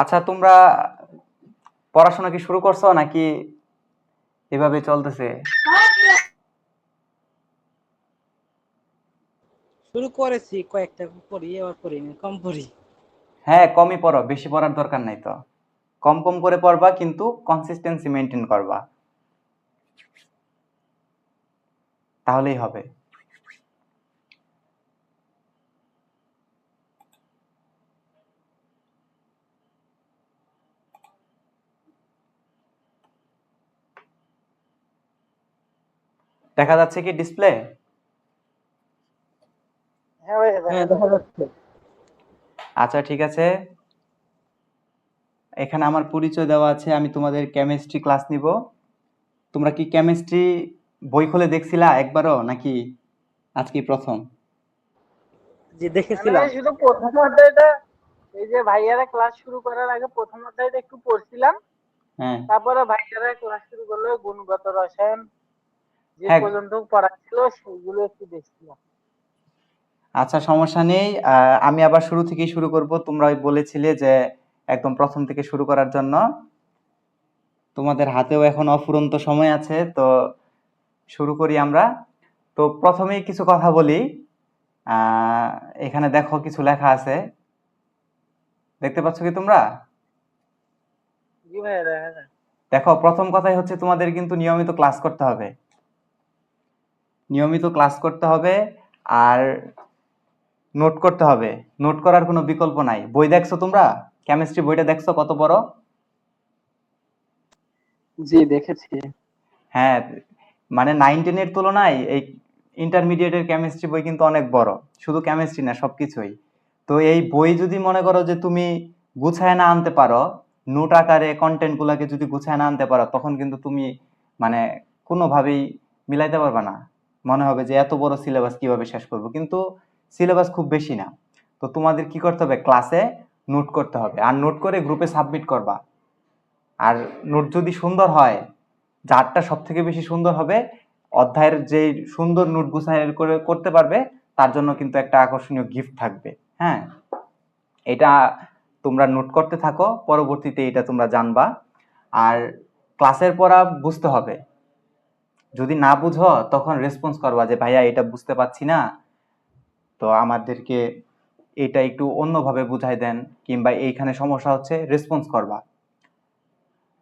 আচ্ছা, তোমরা পড়াশোনা কি শুরু করছো নাকি এভাবে চলতেছে? শুরু করেছি, কয়েকটা পড়ি, আবার পড়ি না, কম পড়ি। হ্যাঁ, কমই পড়ো, বেশি পড়ার দরকার নাই তো। কম কম করে পড়বা, কিন্তু কনসিস্টেন্সি মেনটেন করবা, তাহলেই হবে। দেখা যাচ্ছে কি ডিসপ্লে? হ্যাঁ ভাই, হ্যাঁ দেখা যাচ্ছে। আচ্ছা, ঠিক আছে। এখানে আমার পরিচয় দেওয়া আছে, আমি তোমাদের কেমিস্ট্রি ক্লাস নিব। তোমরা কি কেমিস্ট্রি বই খুলে দেখছিলা একবারও, নাকি আজকে প্রথম? জি দেখেছিলাম। শুধু প্রথম অধ্যায়টা, এই যে ভাইয়ারা ক্লাস শুরু করার আগে প্রথম অধ্যায়টা একটু পড়ছিলাম। হ্যাঁ, তারপরে ভাইয়ারা ক্লাস শুরু করলো, গুণগত রসায়ন যে হ্যাঁ। পর্যন্ত পড়া ছিল সেগুলো একটু দেখছিলাম। আচ্ছা, সমস্যা নেই। আমি আবার শুরু থেকেই শুরু করব। তোমরা বলেছিলে যে একদম প্রথম থেকে শুরু করার জন্য। তোমাদের হাতেও এখন অফুরন্ত সময় আছে, তো শুরু করি আমরা। তো প্রথমেই কিছু কথা বলি। আহ, এখানে দেখো কিছু লেখা আছে, দেখতে পাচ্ছ কি তোমরা? জি ভাইয়া, দেখা যায়। দেখো, প্রথম কথাই হচ্ছে তোমাদের কিন্তু নিয়মিত ক্লাস করতে হবে। নিয়মিত ক্লাস করতে হবে, আর নোট করতে হবে। নোট করার কোনো বিকল্প নাই। বই দেখছো তোমরা? কেমিস্ট্রি বইটা দেখছো কত বড়? জি দেখেছি। হ্যাঁ, মানে 9-10 এর তুলনায় এই ইন্টারমিডিয়েটের কেমিস্ট্রি বই কিন্তু অনেক বড়। শুধু কেমিস্ট্রি না, সবকিছুই। তো এই বই যদি মনে করো যে তুমি গুছায় না আনতে পারো, নোট আকারে কন্টেন্ট গুলাকে যদি গুছায় না আনতে পারো, তখন কিন্তু তুমি মানে কোনোভাবেই মিলাইতে পারবে না। মনে হবে যে এত বড় সিলেবাস কিভাবে শেষ করবো, কিন্তু সিলেবাস খুব বেশি না। তো তোমাদের কি করতে হবে, ক্লাসে নোট করতে হবে, আর নোট করে গ্রুপে সাবমিট করবা। আর নোট যদি সুন্দর হয়, যারটা সব থেকে বেশি সুন্দর হবে, অধ্যায়ের যে সুন্দর নোট গুছাই করে করতে পারবে, তার জন্য কিন্তু একটা আকর্ষণীয় গিফট থাকবে। হ্যাঁ, এটা তোমরা নোট করতে থাকো, পরবর্তীতে এটা তোমরা জানবা। আর ক্লাসের পড়া বুঝতে হবে। যদি না বুঝো, তখন রেসপন্স করবা যে ভাইয়া এটা বুঝতে পারছি না, তো আমাদেরকে এটা একটু অন্যভাবে বুঝাই দেন, কিংবা এইখানে সমস্যা হচ্ছে, রেসপন্স করবা।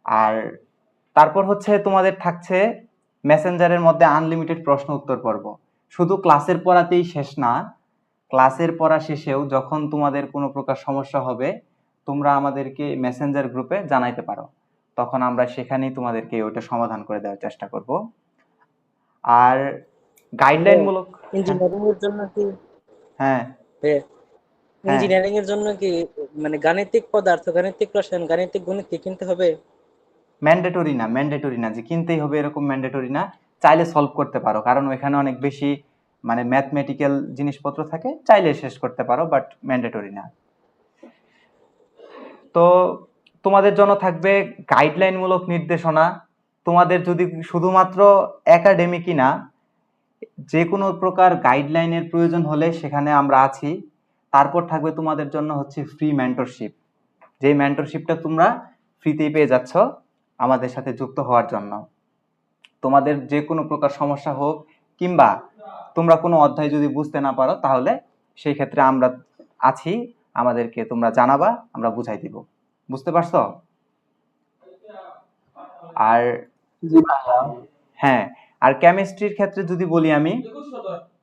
আর তারপর হচ্ছে তোমাদের থাকছে মেসেঞ্জারের মধ্যে আনলিমিটেড প্রশ্ন উত্তর পর্ব। শুধু ক্লাসের পড়াতেই শেষ না, ক্লাসের পড়া শেষেও যখন তোমাদের কোনো প্রকার সমস্যা হবে, তোমরা আমাদেরকে মেসেঞ্জার গ্রুপে জানাইতে পারো। তখন আমরা সেখানেই তোমাদেরকে ওইটা সমাধান করে দেওয়ার চেষ্টা করব। আর গাইডলাইন মূলক। হ্যাঁ, ইঞ্জিনিয়ারিং এর জন্য কি হ্যাঁ, হ্যাঁ। ইঞ্জিনিয়ারিং এর জন্য কি মানে গাণিতিক পদার্থ, গাণিতিক রসায়ন, গাণিতিক গণিত কি কিনতে হবে? ম্যান্ডেটরি না, ম্যান্ডেটরি না যে কিনতেই হবে, এরকম ম্যান্ডেটরি না। চাইলে সলভ করতে পারো, কারণ ওইখানে অনেক বেশি মানে ম্যাথমেটিক্যাল জিনিসপত্র থাকে, চাইলে শেষ করতে পারো, বাট ম্যান্ডেটরি না। তো তোমাদের জন্য থাকবে গাইডলাইন মূলক নির্দেশনা। তোমাদের যদি শুধুমাত্র একাডেমিকই না, যে কোনো প্রকার গাইডলাইনের প্রয়োজন হলে সেখানে আমরা আছি। তারপর থাকবে তোমাদের জন্য হচ্ছে ফ্রি মেন্টরশিপ। যে মেন্টরশিপটা তোমরা ফ্রিতেই পেয়ে যাচ্ছ আমাদের সাথে যুক্ত হওয়ার জন্য। তোমাদের যে কোনো প্রকার সমস্যা হোক, কিংবা তোমরা কোনো অধ্যায় যদি বুঝতে না পারো, তাহলে সেই ক্ষেত্রে আমরা আছি। আমাদেরকে তোমরা জানাবা, আমরা বুঝাই দিব। বুঝতে পারছো? আর জি ভাইয়া। হ্যাঁ, আর কেমিস্ট্রির ক্ষেত্রে যদি বলি আমি,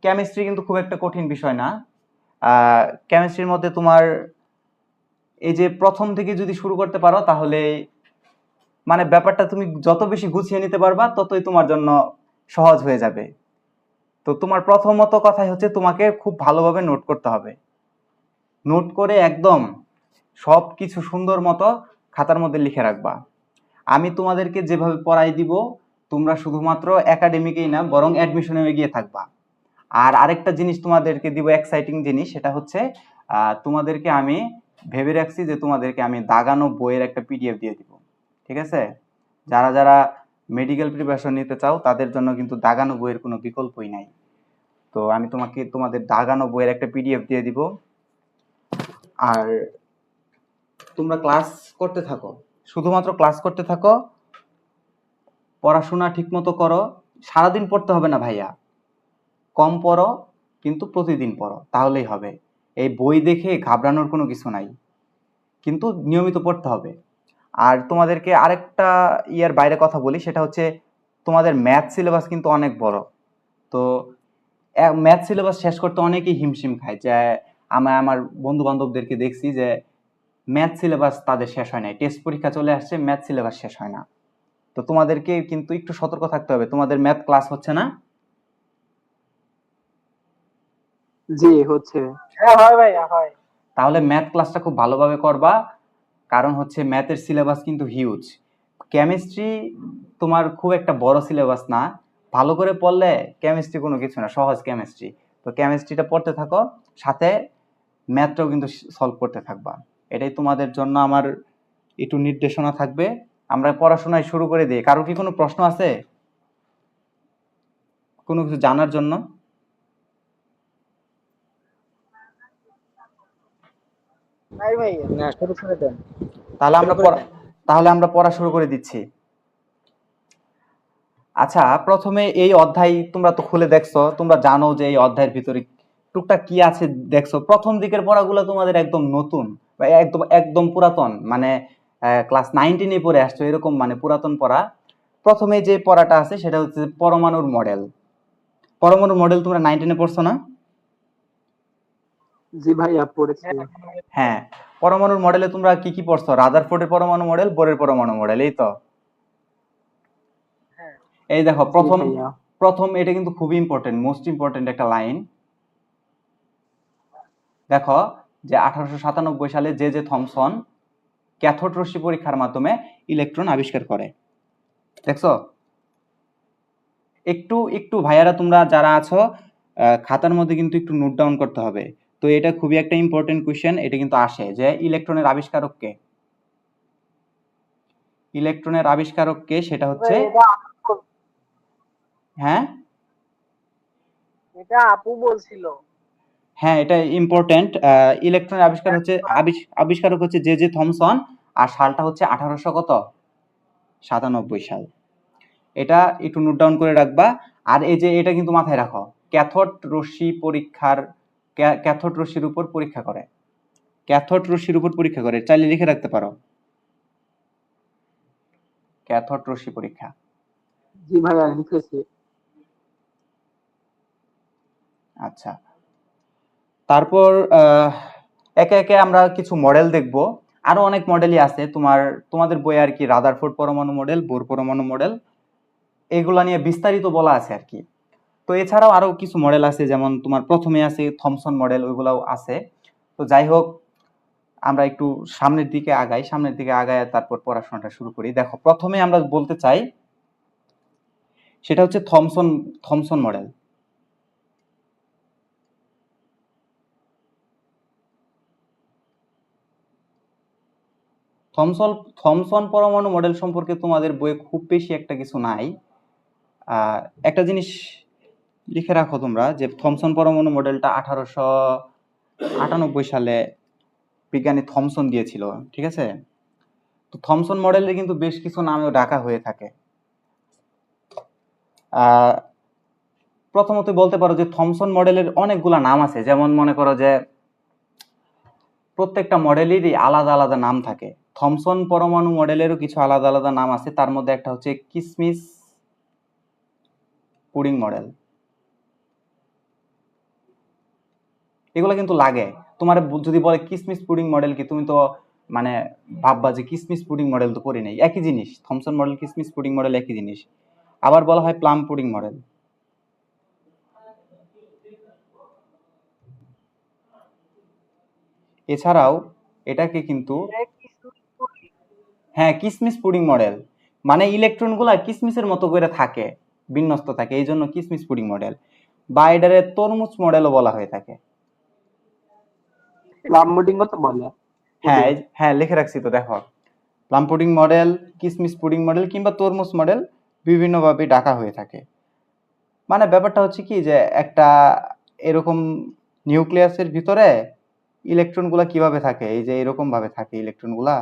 কেমিস্ট্রি কিন্তু খুব একটা কঠিন বিষয় না। কেমিস্ট্রির মধ্যে তোমার এই যে প্রথম থেকে যদি শুরু করতে পারো, তাহলে মানে ব্যাপারটা তুমি যত বেশি গুছিয়ে নিতে পারবা, ততই তোমার জন্য সহজ হয়ে যাবে। তো তোমার প্রথমত কথাই হচ্ছে তোমাকে খুব ভালোভাবে নোট করতে হবে। নোট করে একদম সবকিছু সুন্দর মতো খাতার মধ্যে লিখে রাখবা। আমি তোমাদেরকে যেভাবে পড়াই দিব, তোমরা শুধুমাত্র একাডেমিকেই না, বরং অ্যাডমিশনে এগিয়ে থাকবা। আর আরেকটা জিনিস তোমাদেরকে দিব, এক্সাইটিং জিনিস, সেটা হচ্ছে তোমাদেরকে আমি ভেবে রাখছি যে তোমাদেরকে আমি দাগানো বইয়ের একটা পিডিএফ দিয়ে দিব। ঠিক আছে? যারা যারা মেডিকেল প্রিপারেশন নিতে চাও, তাদের জন্য কিন্তু দাগানো বইয়ের কোনো বিকল্পই নাই। তো আমি তোমাদের দাগানো বইয়ের একটা পিডিএফ দিয়ে দিব। আর তোমরা ক্লাস করতে থাকো, শুধুমাত্র ক্লাস করতে থাকো, পড়াশোনা ঠিক মতো করো। সারাদিন পড়তে হবে না ভাইয়া, কম পড়ো কিন্তু প্রতিদিন পড়ো, তাহলেই হবে। এই বই দেখে ঘাবড়ানোর কোনো কিছু নাই, কিন্তু নিয়মিত পড়তে হবে। আর তোমাদেরকে আরেকটা ইয়ার বাইরে কথা বলি, সেটা হচ্ছে তোমাদের ম্যাথ সিলেবাস কিন্তু অনেক বড়। তো ম্যাথ সিলেবাস শেষ করতে অনেকেই হিমশিম খায়, যে আমার বন্ধু বান্ধবদেরকে দেখছি যে ম্যাথ সিলেবাস তাদের শেষ হয় নাই, টেস্ট পরীক্ষা চলে আসছে, ম্যাথ সিলেবাস শেষ হয় না। তো তোমাদেরকে কিন্তু একটু সতর্ক থাকতে হবে। তোমাদের ম্যাথ ক্লাস হচ্ছে না? জি হচ্ছে। হ্যাঁ হয় ভাইয়া হয়। তাহলে ম্যাথ ক্লাসটা খুব ভালোভাবে করবা, কারণ হচ্ছে ম্যাথের সিলেবাস কিন্তু হিউজ। কেমিস্ট্রি তোমার খুব একটা বড় সিলেবাস না, ভালো করে পড়লে কেমিস্ট্রি কোনো কিছু না, সহজ কেমিস্ট্রি। তো কেমিস্ট্রিটা পড়তে থাকো, সাথে ম্যাথটাও কিন্তু সলভ করতে থাকবা। এটাই তোমাদের জন্য আমার একটু নির্দেশনা থাকবে। আমরা পড়াশোনায় শুরু করে দিই। কারো কি কোনো প্রশ্ন আছে কোনো কিছু জানার জন্য? নাই ভাইয়া। না, শুরু করে দেন। তাহলে আমরা পড়া শুরু করে দিচ্ছি। আচ্ছা, প্রথমে এই অধ্যায় তোমরা তো খুলে দেখছো, তোমরা জানো যে এই অধ্যায়ের ভিতরে টুকটাক কি আছে দেখছো। প্রথম দিকের পড়াগুলো তোমাদের একদম নতুন বা একদম একদম পুরাতন, মানে ক্লাস 9-10 পড়ে আসছো এরকম, মানে পুরাতন পড়া। প্রথমে যে পড়াটা আছে সেটা হচ্ছে পরমাণুর মডেল। পরমাণুর মডেল তোমরা 9-10 পড়ছো না? জি ভাইয়া পড়েছি। হ্যাঁ, পরমাণুর মডেলে তোমরা কি কি পড়ছো? রাদারফোর্ডের পরমাণু মডেল, বোরের পরমাণু মডেল, এই তো। হ্যাঁ এই দেখো, জি প্রথম ভাইয়া। প্রথম এটা কিন্তু খুবই ইম্পর্টেন্ট, মোস্ট ইম্পর্টেন্ট একটা লাইন। দেখো যে 1897 সালে জে থমসন ক্যাথোড রশ্মি পরীক্ষার মাধ্যমে ইলেকট্রন আবিষ্কার করে। দেখছো? একটু একটু ভাইয়ারা তোমরা যারা আছো, খাতার মধ্যে কিন্তু একটু নোট ডাউন করতে হবে। তো এটা খুবই একটা ইম্পর্টেন্ট কোশ্চেন। এটা কিন্তু আসে যে ইলেকট্রনের আবিষ্কারক কে? ইলেকট্রনের আবিষ্কারক কে সেটা হচ্ছে, এটা হ্যাঁ এটা আপু বলছিল। হ্যাঁ এটা ইম্পর্টেন্ট। ইলেকট্রনের আবিষ্কার হচ্ছে আবিষ্কারক হচ্ছে জে থমসন, আর সালটা হচ্ছে 1897 সাল। এটা একটু নোট ডাউন করে রাখবা। আর এই যে এটা কিন্তু মাথায় রাখো, ক্যাথোড রশ্মি পরীক্ষার, ক্যাথোড রশ্মির উপর পরীক্ষা করে, ক্যাথোড রশ্মির উপর পরীক্ষা করে, চাইলে লিখে রাখতে পারো, ক্যাথোড রশ্মি পরীক্ষা। জি ভাইয়া লিখেছি। আচ্ছা, তারপর একে একে আমরা কিছু মডেল দেখব। আরো অনেক মডেলই আছে তোমাদের বইয়ে আর কি, রাদারফোর্ড পরমাণু মডেল, বোর পরমাণু মডেল, এগুলা নিয়ে বিস্তারিত বলা আছে আর কি। তো এছাড়াও আরো কিছু মডেল আছে, যেমন তোমার প্রথমে আছে থমসন মডেল, ওইগুলাও আছে। তো যাই হোক, আমরা একটু সামনের দিকে আগায় তারপর পড়াশোনাটা শুরু করি। দেখো, প্রথমে আমরা বলতে চাই সেটা হচ্ছে থমসন মডেল। থমসন থমসন পরমাণু মডেল সম্পর্কে তোমাদের বইয়ে খুব বেশি একটা কিছু নাই। একটা জিনিস লিখে রাখো তোমরা, যে থমসন পরমাণু মডেলটা 1898 সালে বিজ্ঞানী থমসন দিয়েছিল, ঠিক আছে? তো থমসন মডেলের কিন্তু বেশ কিছু নামেও ডাকা হয়ে থাকে। প্রথমত বলতে পারো যে থমসন মডেলের অনেকগুলা নাম আছে, যেমন মনে করো যে প্রত্যেকটা মডেলেরই আলাদা আলাদা নাম থাকে। থমসন পরমাণু মডেলেরও কিছু আলাদা আলাদা নাম আছে, তার মধ্যে একটা হচ্ছে কিসমিস পুডিং মডেল। এগুলো কিন্তু লাগে তোমার, যদি বলে কিসমিস পুডিং মডেল কি, তুমি তো মানে ভাববা যে কিসমিস পুডিং মডেল তো পড়ি নাই, একই জিনিস। থমসন মডেল, কিসমিস পুডিং মডেল একই জিনিস। আবার বলা হয় প্লাম পুডিং মডেল। এছাড়াও এটাকে কিন্তু, হ্যাঁ কিসমিস পুডিং মডেল, মানে ইলেকট্রন গুলা কিসমিসের মতো করে থাকে, বিন্যস্ত থাকে, এই জন্য কিসমিস পুডিং মডেল। বা এটারে তরমুজ মডেলও বলা হয়ে থাকে। প্লাম পুডিং তো বলে। হ্যাঁ হ্যাঁ লিখে রাখছি তো, দেখো, প্লাম পুডিং মডেল, কিসমিস পুডিং মডেল কিংবা তরমুজ মডেল বিভিন্নভাবে ডাকা হয়ে থাকে। মানে ব্যাপারটা হচ্ছে কি, যে একটা এরকম নিউক্লিয়াসের ভিতরে ইলেকট্রনগুলা কিভাবে থাকে, এই যে এরকম ভাবে থাকে ইলেকট্রনগুলা,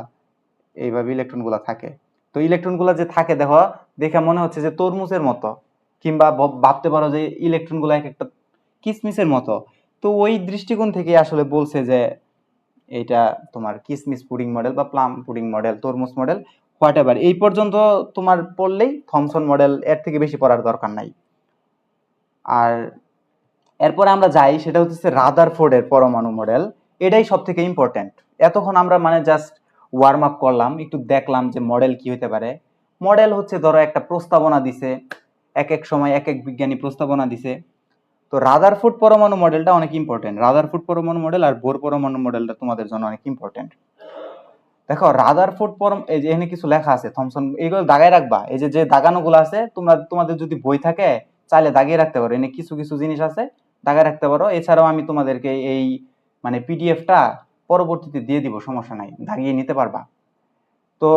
এইভাবে ইলেকট্রনগুলা থাকে। তো ইলেকট্রনগুলা যে থাকে দেখো, দেখে মনে হচ্ছে যে তরমুজের মতো, কিংবা ভাবতে পারো যে ইলেকট্রনগুলা এক একটা কিসমিসের মতো। তো ওই দৃষ্টিকোণ থেকে আসলে বলছে যে এটা তোমার কিসমিস পুডিং মডেল বা প্লাম পুডিং মডেল, তরমুজ মডেল, হোয়াট এভার। এই পর্যন্ত তোমার পড়লেই থমসন মডেল, এর থেকে বেশি পড়ার দরকার নাই। আর এরপরে আমরা যাই, সেটা হচ্ছে রাদারফোর্ডের পরমাণু মডেল। এটাই সব থেকে ইম্পর্টেন্ট। এতক্ষণ আমরা মানে জাস্ট ওয়ার্ম আপ করলাম, একটু দেখলাম যে মডেল কি হতে পারে। মডেল হচ্ছে ধরো একটা প্রস্তাবনা দিছে, এক এক সময় এক এক বিজ্ঞানী প্রস্তাবনা দিছে। তো রাদারফোর্ড পরমাণু মডেলটা অনেক ইম্পর্টেন্ট। রাদারফোর্ড পরমাণু মডেল আর বোর পরমাণু মডেলটা তোমাদের জন্য অনেক ইম্পর্টেন্ট। দেখো রাদারফোর্ড এই যে এখানে কিছু লেখা আছে, থমসন, এইগুলো দাগায় রাখবা। এই যে যে দাগানোগুলো আছে, তোমাদের যদি বই থাকে চাইলে দাগিয়ে রাখতে পারো। এখানে কিছু কিছু জিনিস আছে, দাগায় রাখতে পারো। এছাড়াও আমি তোমাদেরকে এই মানে পিডিএফটা পরবর্তীতে দিয়ে দিব, সমস্যা নাই, দাগিয়ে নিতে পারবা। তো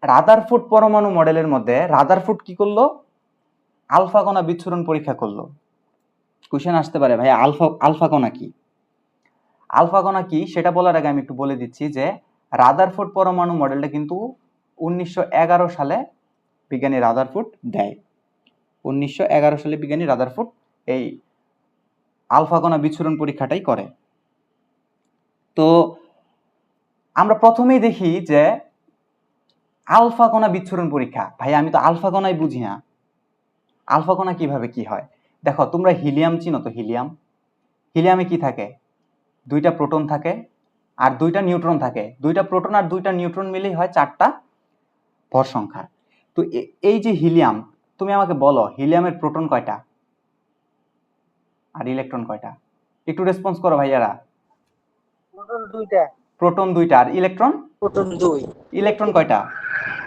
রাদারফোর্ড পরমাণু মডেলের মধ্যে রাদারফোর্ড কি করলো, আলফা কণা বিচ্ছুরণ পরীক্ষা করলো। কোশ্চেন আসতে পারে ভাই আলফা কণা কি? আলফা কণা কি সেটা বলার আগে আমি একটু বলে দিচ্ছি যে রাদারফোর্ড পরমাণু মডেলটা কিন্তু 1911 সালে বিজ্ঞানী রাদারফোর্ড দেয়। 1911 সালে বিজ্ঞানী রাদারফোর্ড এই আলফা কণা বিচ্ছুরণ পরীক্ষাটাই করে। তো আমরা প্রথমেই দেখি যে আলফা কণা বিচ্ছুরণ পরীক্ষা। ভাই আমি তো আলফা কণাই বুঝি না, আলফা কণা কিভাবে কি হয়? দেখো তোমরা হিলিয়াম চিনো তো? হিলিয়ামে কি থাকে? দুইটা প্রোটন থাকে আর দুইটা নিউট্রন থাকে। দুইটা প্রোটন আর দুইটা নিউট্রন মিলেই হয় 4টা ভর সংখ্যা। তো এই যে হিলিয়াম, তুমি আমাকে বলো হিলিয়ামের প্রোটন কয়টা আর ইলেকট্রন কয়টা? একটু রেসপন্স করো ভাইয়ারা। প্রোটন দুইটা। প্রোটন দুইটা আর ইলেকট্রন? প্রোটন দুই। ইলেকট্রন কয়টা?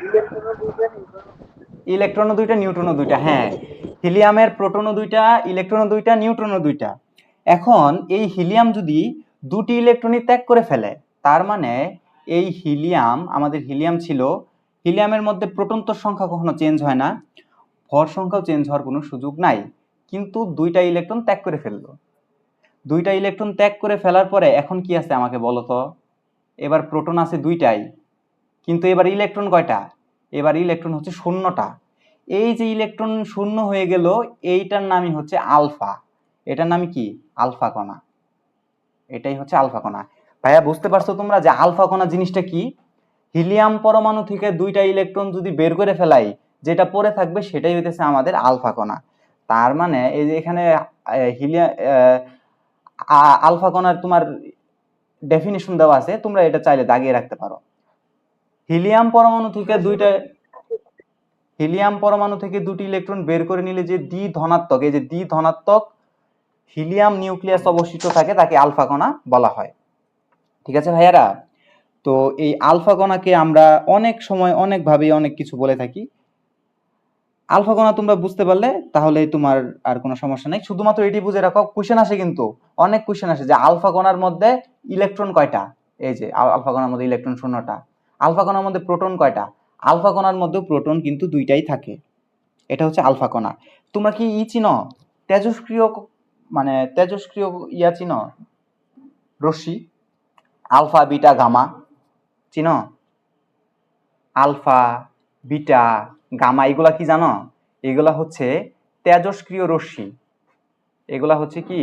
ইলেকট্রন দুইটা, নিউট্রন। ইলেকট্রনও দুইটা, নিউট্রনও দুইটা। হ্যাঁ, হিলিয়ামের প্রোটনও দুইটা, ইলেকট্রনও দুইটা, নিউট্রনও দুইটা। এখন এই হিলিয়াম যদি দুটি ইলেকট্রনই ত্যাগ করে ফেলে, তার মানে এই হিলিয়াম, আমাদের হিলিয়াম ছিল, হিলিয়ামের মধ্যে প্রোটন সংখ্যা কখনো চেঞ্জ হয় না, ভর সংখ্যাও চেঞ্জ হওয়ার কোনো সুযোগ নাই। কিন্তু দুইটা ইলেকট্রন ত্যাগ করে ফেললো। দুইটা ইলেকট্রন ত্যাগ করে ফেলার পরে এখন কি আছে আমাকে বলো তো? এবার প্রোটন আছে দুইটাই, কিন্তু এবার ইলেকট্রন কয়টা? এবার ইলেকট্রন হচ্ছে 0টা। এই যে ইলেকট্রন 0 হয়ে গেল, এইটার নামই হচ্ছে আলফা। এটার নাম কি? আলফা কণা। এটাই হচ্ছে আলফা কণা। ভাইয়া বুঝতে পারছো তোমরা যে আলফা কণা জিনিসটা কি? হিলিয়াম পরমাণু থেকে দুইটা ইলেকট্রন যদি বের করে ফেলাই, যেটা পড়ে থাকবে সেটাই হইতেছে আমাদের আলফা কণা। তার মানে এই যে এখানে আলফা কণার তোমার ডেফিনিশন দেওয়া আছে, তোমরা এটা চাইলে দাগিয়ে রাখতে পারো। হিলিয়াম পরমাণু থেকে দুটি ইলেকট্রন বের করে নিলে যে দ্বি ধনাত্মক, এই যে দ্বি ধনাত্মক হিলিয়াম নিউক্লিয়াস অবশিষ্ট থাকে, তাকে আলফা কণা বলা হয়। ঠিক আছে ভাইয়ারা? তো এই আলফা কণাকে আমরা অনেক সময় অনেকভাবে অনেক কিছু বলে থাকি। আলফা কণা তোমরা বুঝতে পারলে তাহলে তোমার আর কোনো সমস্যা নেই। শুধুমাত্র এটি বুঝে রাখো, কোশ্চেন আসে কিন্তু অনেক কোশ্চেন আসে যে আলফা কণার মধ্যে ইলেকট্রন কয়টা? এই যে আলফা কণার মধ্যে ইলেকট্রন 0টা। আলফা কণার মধ্যে প্রোটন কয়টা? আলফা কণার মধ্যে প্রোটন কিন্তু দুইটাই থাকে। এটা হচ্ছে আলফা কণা। তোমরা কি চিনো তেজস্ক্রিয়, মানে তেজস্ক্রিয় চিনো রশ্মি? আলফা বিটা গামা চিনো? আলফা বিটা গামা এগুলা কি জানো? এগুলা হচ্ছে তেজস্ক্রিয় রশ্মি। এগুলা হচ্ছে কি?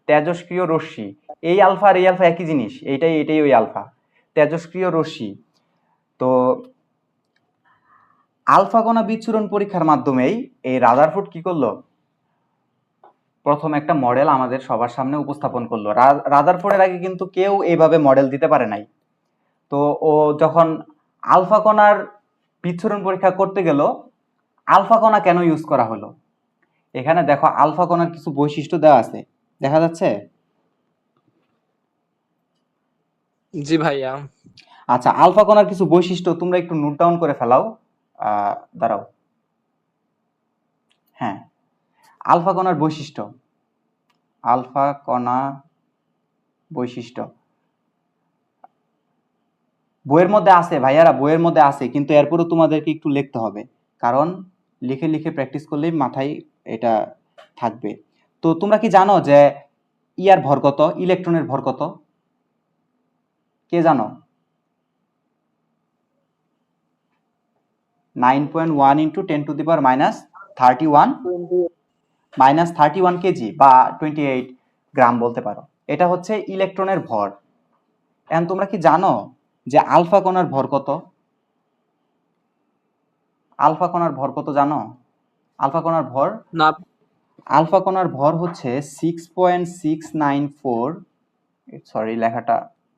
তেজস্ক্রিয় রশ্মি। এই আলফা আর এই আলফা একই জিনিস, এইটাই ওই আলফা, তেজস্ক্রিয় রশ্মি। তো আলফা কণা বিচ্ছুরণ পরীক্ষার মাধ্যমেই এই রাদারফোর্ড কি করলো? প্রথম একটা মডেল আমাদের সবার সামনে উপস্থাপন করলো। রাদারফোর্ডের আগে কিন্তু কেউ এইভাবে মডেল দিতে পারে নাই। তো ও যখন আলফা কণার বিচ্ছুরণ পরীক্ষা করতে গেল, আলফা কণা কেন ইউজ করা হলো? এখানে দেখো আলফা কণার কিছু বৈশিষ্ট্য দেওয়া আছে, দেখা যাচ্ছে? জি ভাইয়া। আচ্ছা, আলফা কণার কিছু বৈশিষ্ট্য তোমরা একটু নোট ডাউন করে ফেলাও। দাঁড়াও, হ্যাঁ, আলফা কণার বৈশিষ্ট্য, আলফা কণা বৈশিষ্ট্য বইয়ের মধ্যে আছে ভাইয়ারা, বইয়ের মধ্যে আছে, কিন্তু এরপরও তোমাদেরকে একটু লিখতে হবে, কারণ লিখে লিখে প্র্যাকটিস করলেই মাথায় এটা থাকবে। তো তোমরা কি জানো যে ইয়ার ভর কত, ইলেকট্রনের ভর কত? কে জানো? 9.1 ইন্টু 10⁻⁻31 -31 কেজি বা 28 গ্রাম বলতে পারো। এটা হচ্ছে ইলেকট্রনের ভর। এখন তোমরা কি জানো যে আলফা কণার ভর কত? আলফা কণার ভর কত জানো? আলফা কণার ভর না হচ্ছে 6.694, সরি লেখাটা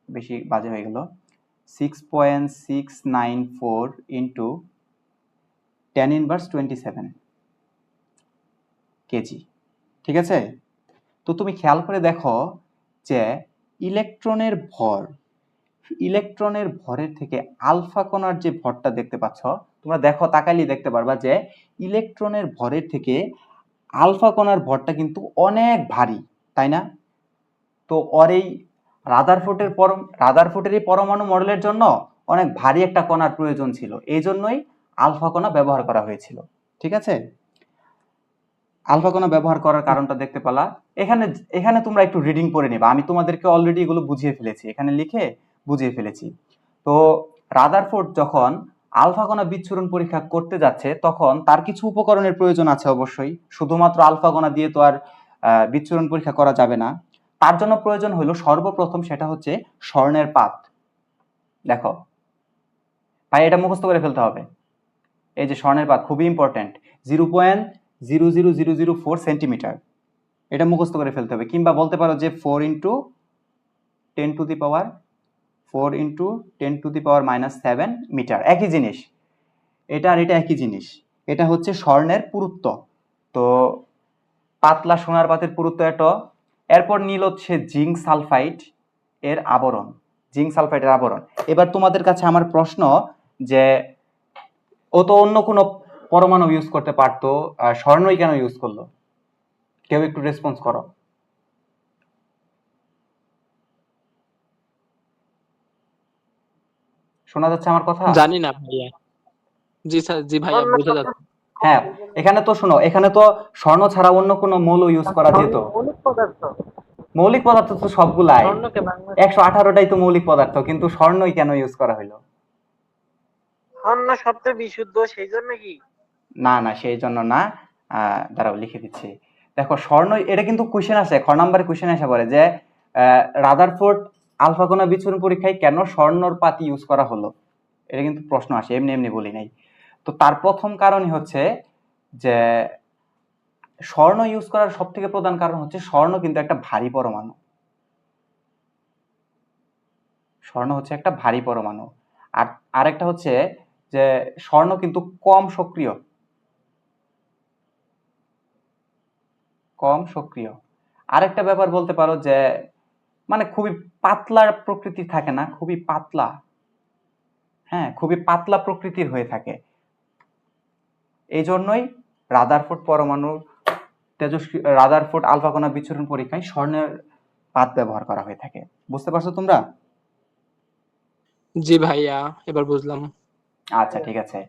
বেশি বাজে হয়ে গেল, 6.694 ইন্টু 10⁻27 কেজি। ঠিক আছে? তো তুমি খেয়াল করে দেখো যে ইলেকট্রনের ভরের থেকে আলফা কণার যে ভরটা দেখতে পাচ্ছ, তোমরা দেখো তাকাইলে দেখতে পারবা যে ইলেকট্রনের ভরের থেকে আলফা কণার ভরটা কিন্তু অনেক ভারী, তাই না? তো ওর এই রাদারফোর্ডের এই পরমাণু মডেলের জন্য অনেক ভারী একটা কণার প্রয়োজন ছিল, এই জন্যই আলফা কণা ব্যবহার করা হয়েছিল। ঠিক আছে? আলফা কণা ব্যবহার করার কারণটা দেখতে পেলা। এখানে তোমরা একটু রিডিং পড়ে নেবা, আমি তোমাদেরকে অলরেডি এগুলো বুঝিয়ে ফেলেছি, এখানে লিখে বুঝিয়ে ফেলেছি। তো রাদারফোর্ড যখন আলফা কণা বিচ্ছুরণ পরীক্ষা করতে যাচ্ছে তখন তার কিছু উপকরণের প্রয়োজন আছে অবশ্যই, শুধুমাত্র আলফা কণা দিয়ে তো আর বিচ্ছুরণ পরীক্ষা করা যাবে না। তার জন্য প্রয়োজন হলো সর্বপ্রথম সেটা হচ্ছে স্বর্ণের পাত। দেখো ভাই, এটা মুখস্থ করে ফেলতে হবে। এই যে স্বর্ণের পাত খুবই ইম্পর্টেন্ট, 0.00004 সেন্টিমিটার, এটা মুখস্থ করে ফেলতে হবে। কিংবা বলতে পারো যে 4 ইন্টু 10⁻⁻7 মিটার, একই জিনিস। এটা আর এটা একই জিনিস। এটা হচ্ছে স্বর্ণের পুরুত্ব। তো পাতলা সোনার পাতের পুরুত্ব এত। এরপর নীল হচ্ছে জিঙ্ক সালফাইড এর আবরণ। এবার তোমাদের কাছে আমার প্রশ্ন যে ও তো অন্য কোনো পরমাণু ইউজ করতে পারতো, স্বর্ণই কেন ইউজ করলো? কেউ একটু রেসপন্স করো। শোনা যাচ্ছে আমার কথা? জানি না ভাইয়া। জি স্যার, জি ভাইয়া বোঝা যাচ্ছে। হ্যাঁ, এখানে তো শোনো, এখানে তো স্বর্ণ ছাড়া অন্য কোনো মৌল ইউজ করা যেত। মৌলিক পদার্থ তো সবগুলাই, 118টাই তো মৌলিক পদার্থ, কিন্তু স্বর্ণই কেন ইউজ করা হলো? স্বর্ণ সবচেয়ে বিশুদ্ধ, সেই জন্য কি? না না, সেই জন্য না। দাঁড়াও লিখে দিচ্ছি। দেখো স্বর্ণ, এটা কিন্তু কোশ্চেন আসে, খ নাম্বারে কোশ্চেন আসে পড়ে যে রাদারফোর্ড আলফা কণা বিচ্ছুরণ পরীক্ষায় কেন স্বর্ণর পাত ইউজ করা হলো, এটা কিন্তু প্রশ্ন আসে, এমনি এমনি বলি নাই। তো তার প্রথম কারণই হচ্ছে যে স্বর্ণ ইউজ করার সব থেকে প্রধান কারণ হচ্ছে স্বর্ণ কিন্তু একটা ভারী পরমাণু। স্বর্ণ হচ্ছে একটা ভারী পরমাণু। আর আরেকটা হচ্ছে যে স্বর্ণ কিন্তু কম সক্রিয়। আরেকটা ব্যাপার বলতে পারো যে মানে খুবই পাতলা প্রকৃতির থাকে না, খুবই পাতলা, হ্যাঁ খুবই পাতলা প্রকৃতির হয়ে থাকে। এই জন্যই রাদারফোর্ড আলফা কণা বিচ্ছুরণ পরীক্ষায় স্বর্ণের পাত ব্যবহার করা হয়ে থাকে। বুঝতে পারছো তোমরা? জি ভাইয়া, এবার বুঝলাম। আচ্ছা ঠিক আছে।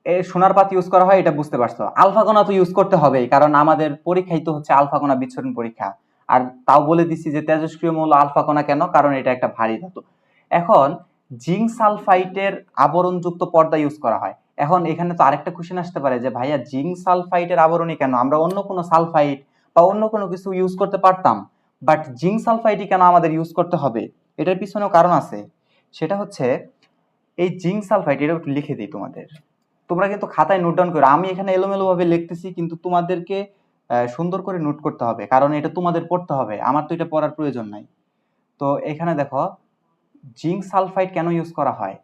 এই সোনার পাত ইউজ করা হয়, এটা বুঝতে পারছো। আলফা কণা তো ইউজ করতে হবেই, কারণ আমাদের পরীক্ষাই তো হচ্ছে আলফা কণা বিচ্ছুরণ পরীক্ষা। আর তাও বলে দিচ্ছি যে তেজস্ক্রিয় মৌল আলফা কণা কেন, কারণ এটা একটা ভারী ধাতু। এখন জিঙ্ক সালফাইটের আবরণযুক্ত পর্দা ইউজ করা হয়। এখন এখানে তো আরেকটা কোশ্চেন আসতে পারে যে ভাইয়া জিঙ্ক সালফাইটের আবরণী কেন, আমরা অন্য কোনো সালফাইট বা অন্য কোনো কিছু ইউজ করতে পারতাম, বাট জিঙ্ক সালফাইটই কেন আমাদের ইউজ করতে হবে? এটার পিছনেও কারণ আছে। সেটা হচ্ছে এই জিঙ্ক সালফাইড, এটা একটু লিখে দিই তোমাদের, তোমরা কিন্তু খাতায় নোট ডাউন করো। আমি এখানে এলোমেলো ভাবে লিখতেছি, কিন্তু তোমাদেরকে সুন্দর করে নোট করতে হবে, কারণ এটা তোমাদের পড়তে হবে, আমার তো এটা পড়ার প্রয়োজন নাই। তো এখানে দেখো জিঙ্ক সালফাইড কেন ইউজ করা হয়।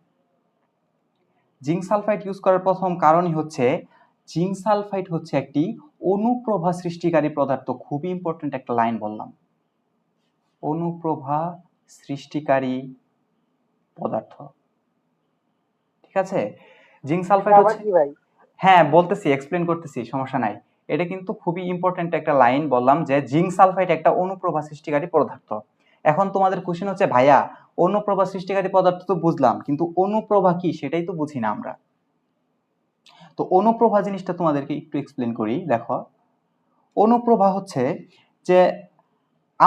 জিঙ্ক সালফাইড ইউজ করার প্রথম কারণই হচ্ছে জিঙ্ক সালফাইড হচ্ছে একটি অনুপ্রভা সৃষ্টিকারী পদার্থ। খুবই ইম্পর্টেন্ট একটা লাইন বললাম, অনুপ্রভা সৃষ্টিকারী পদার্থ। ঠিক আছে? জিঙ্ক সালফাইড হচ্ছে, হ্যাঁ বলতেছি, এক্সপ্লেন করতেছি, সমস্যা নাই। এটা কিন্তু খুবই ইম্পর্টেন্ট একটা লাইন বললাম যে জিঙ্ক সালফাইড একটা অনুপ্রভা সৃষ্টিকারী পদার্থ। এখন তোমাদের কোশ্চেন হচ্ছে ভাইয়া অনুপ্রভা সৃষ্টিকারী পদার্থ তো বুঝলাম, কিন্তু অনুপ্রভা কি সেটাই তো বুঝি না আমরা। তো অনুপ্রভা জিনিসটা তোমাদেরকে একটু এক্সপ্লেন করি। দেখো অনুপ্রভা হচ্ছে যে